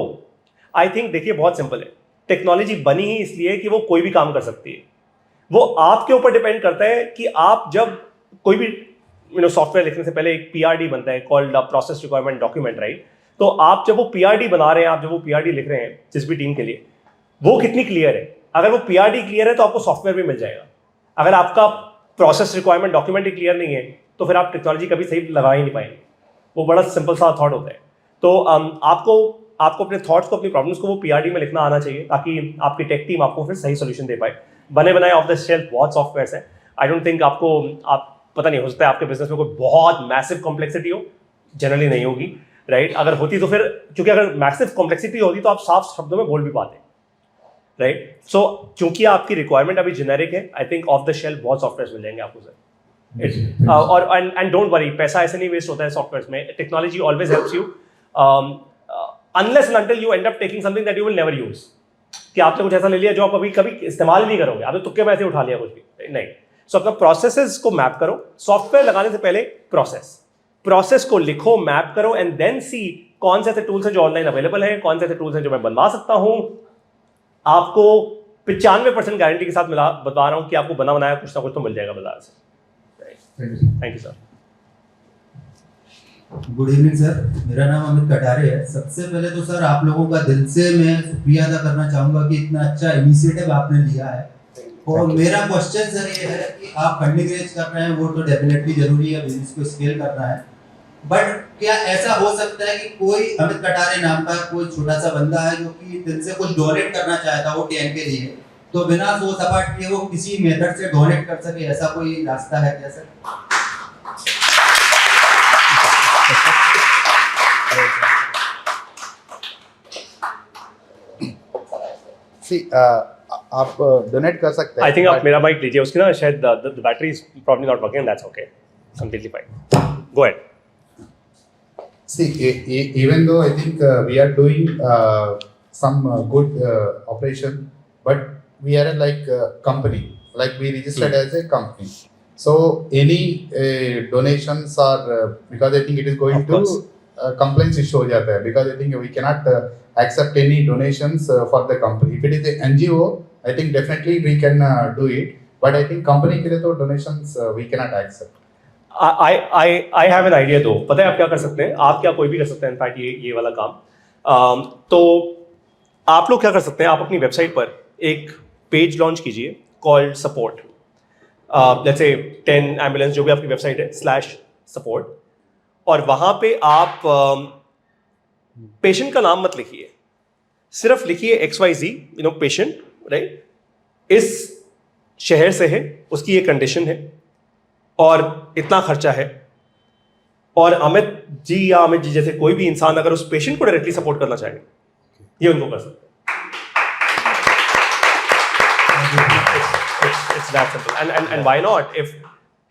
आई थिंक देखिए बहुत सिंपल है, टेक्नोलॉजी बनी ही इसलिए कि वो कोई भी काम कर सकती है। वो आपके ऊपर डिपेंड करता है कि आप जब कोई भी सॉफ्टवेयर लिखने से पहले एक PRD बनता है, called process requirement document right. तो आप जब वो PRD बना रहे हैं, आप जब वो PRD लिख रहे हैं जिस भी टीम के लिए, वो कितनी क्लियर है। अगर वो PRD क्लियर है तो आपको सॉफ्टवेयर भी मिल जाएगा। अगर आपका प्रोसेस रिक्वायरमेंट डॉक्यूमेंट ही क्लियर नहीं है तो फिर आप टेक्नोलॉजी कभी सही लगा ही नहीं पाएंगे। वो बड़ा सिंपल सा थॉट होता है। तो आपको अपने थॉट्स को, अपनी प्रॉब्लम्स को वो PRD में लिखना आना चाहिए, ताकि आपकी टेक टीम आपको फिर सही सोल्यूशन दे पाए। बने बनाए ऑफ द शेल्फ बहुत सॉफ्टवेयर हैं। आई डोंट थिंक आप पता नहीं, हो सकता है आपके बिजनेस में कोई बहुत मैसिव कॉम्प्लेक्सिटी हो, जनरली नहीं होगी राइट। अगर होती तो फिर, क्योंकि अगर मैसिव कॉम्प्लेक्सिटी होती तो आप साफ शब्दों में बोल भी पाते राइट। सो क्योंकि आपकी रिक्वायरमेंट अभी जेनेरिक है, I think of the shelf बहुत सॉफ्टवेयर मिल जाएंगे आपको सर। और एंड डोंट वरी, पैसा ऐसे नहीं वेस्ट होता है सॉफ्टवेयर में। Technology always helps you unless and until you and up taking something that you will never use. कि आपने कुछ ऐसा ले लिया जो आप कभी इस्तेमाल नहीं करोगे, आपने तुक्के में ऐसे उठा लिया कुछ भी नहीं। सो अपना प्रोसेसेस को मैप करो। सॉफ्टवेयर लगाने से पहले प्रोसेस को लिखो, मैप करो, एंड देन सी कौन से ऐसे टूल्स हैं जो ऑनलाइन अवेलेबल हैं, कौन से ऐसे टूल्स हैं जो मैं बनवा सकता हूं। आपको 95% गारंटी के साथ मिला बता रहा हूँ कि आपको बना बनाया कुछ ना कुछ तो मिल जाएगा बाजार से। Thank you sir. Good evening sir, मेरा नाम अमित कटारे है। सबसे पहले तो सर आप लोगों का दिल से मैं शुक्रिया अदा करना चाहूँगा कि इतना अच्छा इनिशिएटिव आपने लिया है। और मेरा क्वेश्चन सर ये है कि आप फंडिंग रेज कर रहे हैं, वो तो डेफिनेटली जरूरी है, बिजनेस को स्केल करना है, बट क्या ऐसा हो सकता है कि कोई अमित कटारे नाम का कोई छोटा सा बंदा है जो कि दिल से कुछ डोनेट करना चाहता हो टीएन के लिए, तो बिना सोच सपाट किए वो किसी मेथड से डोनेट कर सके, ऐसा कोई रास्ता है क्या सर? सी आप डोनेट कर सकते हैं। आई थिंक आप मेरा माइक लीजिए, उसकी ना शायद the battery is probably not working, that's okay, completely fine, go ahead. See, even though I think we are doing some good operation, but we are like a company, like we registered as a company. So any donations are because I think it is going to complaints issue हो जाता है, because I think we cannot accept any donations for the company. If it is a NGO, I think definitely we can do it, but I think company के लिए तो donations we cannot accept. I have an idea though, पता है आप क्या कर सकते हैं, आप क्या कोई भी कर सकते हैं इनफैक्ट ये वाला काम। तो आप लोग क्या कर सकते हैं, आप अपनी वेबसाइट पर एक पेज लॉन्च कीजिए called support, let's say 10 ambulance जो भी आपकी वेबसाइट है /support, और वहाँ पे आप पेशेंट का नाम मत लिखिए, सिर्फ लिखिए XYZ पेशेंट, राइट, इस शहर से है, उसकी ये कंडीशन है और इतना खर्चा है, और अमित जी या अमित जी जैसे कोई भी इंसान अगर उस पेशेंट को डायरेक्टली सपोर्ट करना चाहे, ये उनको कर सकते हैं। It's that simple. And why not? If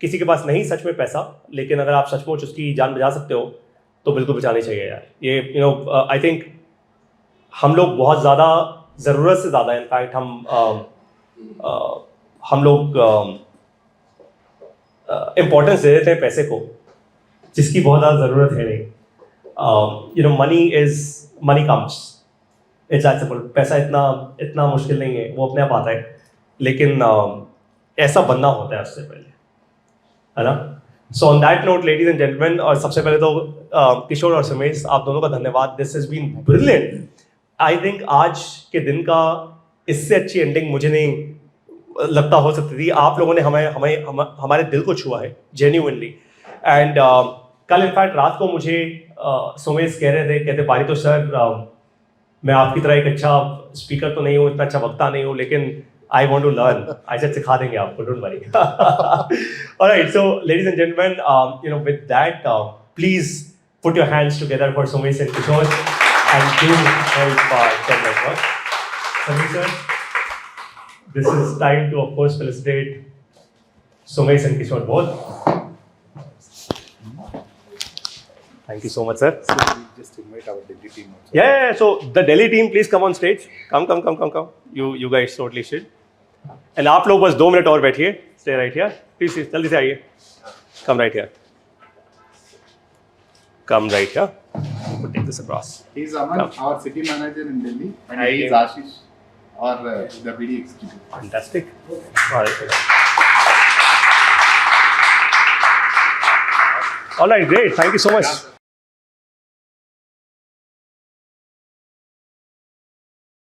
किसी के पास नहीं सच में पैसा, लेकिन अगर आप सचमुच उसकी जान बचा सकते हो तो बिल्कुल बचानी चाहिए यार। ये आई थिंक हम लोग बहुत ज़्यादा ज़रूरत से ज़्यादा इनफैक्ट हम लोग इम्पोर्टेंस दे देते हैं पैसे को, जिसकी बहुत ज़्यादा ज़रूरत है नहीं। Money comes, it's that simple. पैसा इतना मुश्किल नहीं है, वो अपने आप आता है, लेकिन ऐसा बनना होता है उससे पहले, है ना। So on that note ladies and gentleman, और सबसे पहले तो किशोर और सुमेश आप दोनों का धन्यवाद। This has been brilliant. I think आज के दिन का इससे अच्छी एंडिंग मुझे नहीं लगता हो सकती थी। आप लोगों ने हमारे दिल को छुआ है जेन्युइनली। एंड कल इनफैक्ट रात को मुझे सुमेश कह रहे थे, कहते पारी तो सर मैं आपकी तरह एक अच्छा स्पीकर तो नहीं हूँ, इतना अच्छा वक्ता नहीं हूँ, लेकिन I want to learn. I said सिखा देंगे आपको, don't worry. Alright, so ladies and gentleman, with that please put your hands together for Sumesh and Kishore and do help tell network. Sameer sir, this is time to of course felicitate Sumesh and Kishore both. Thank you so much, sir. So we just invite our Delhi team also. Yeah. So the Delhi team, please come on stage. Come. You guys totally should. And आप लोग बस 2 minute और बैठिए. Stay right here. Please जल्दी से आइए. Come right here. Come right here. We'll take this across. He is Aman, our city manager in Delhi, and he is Ashish, or the BD executive. Fantastic. All right. All right, great. Thank you so much.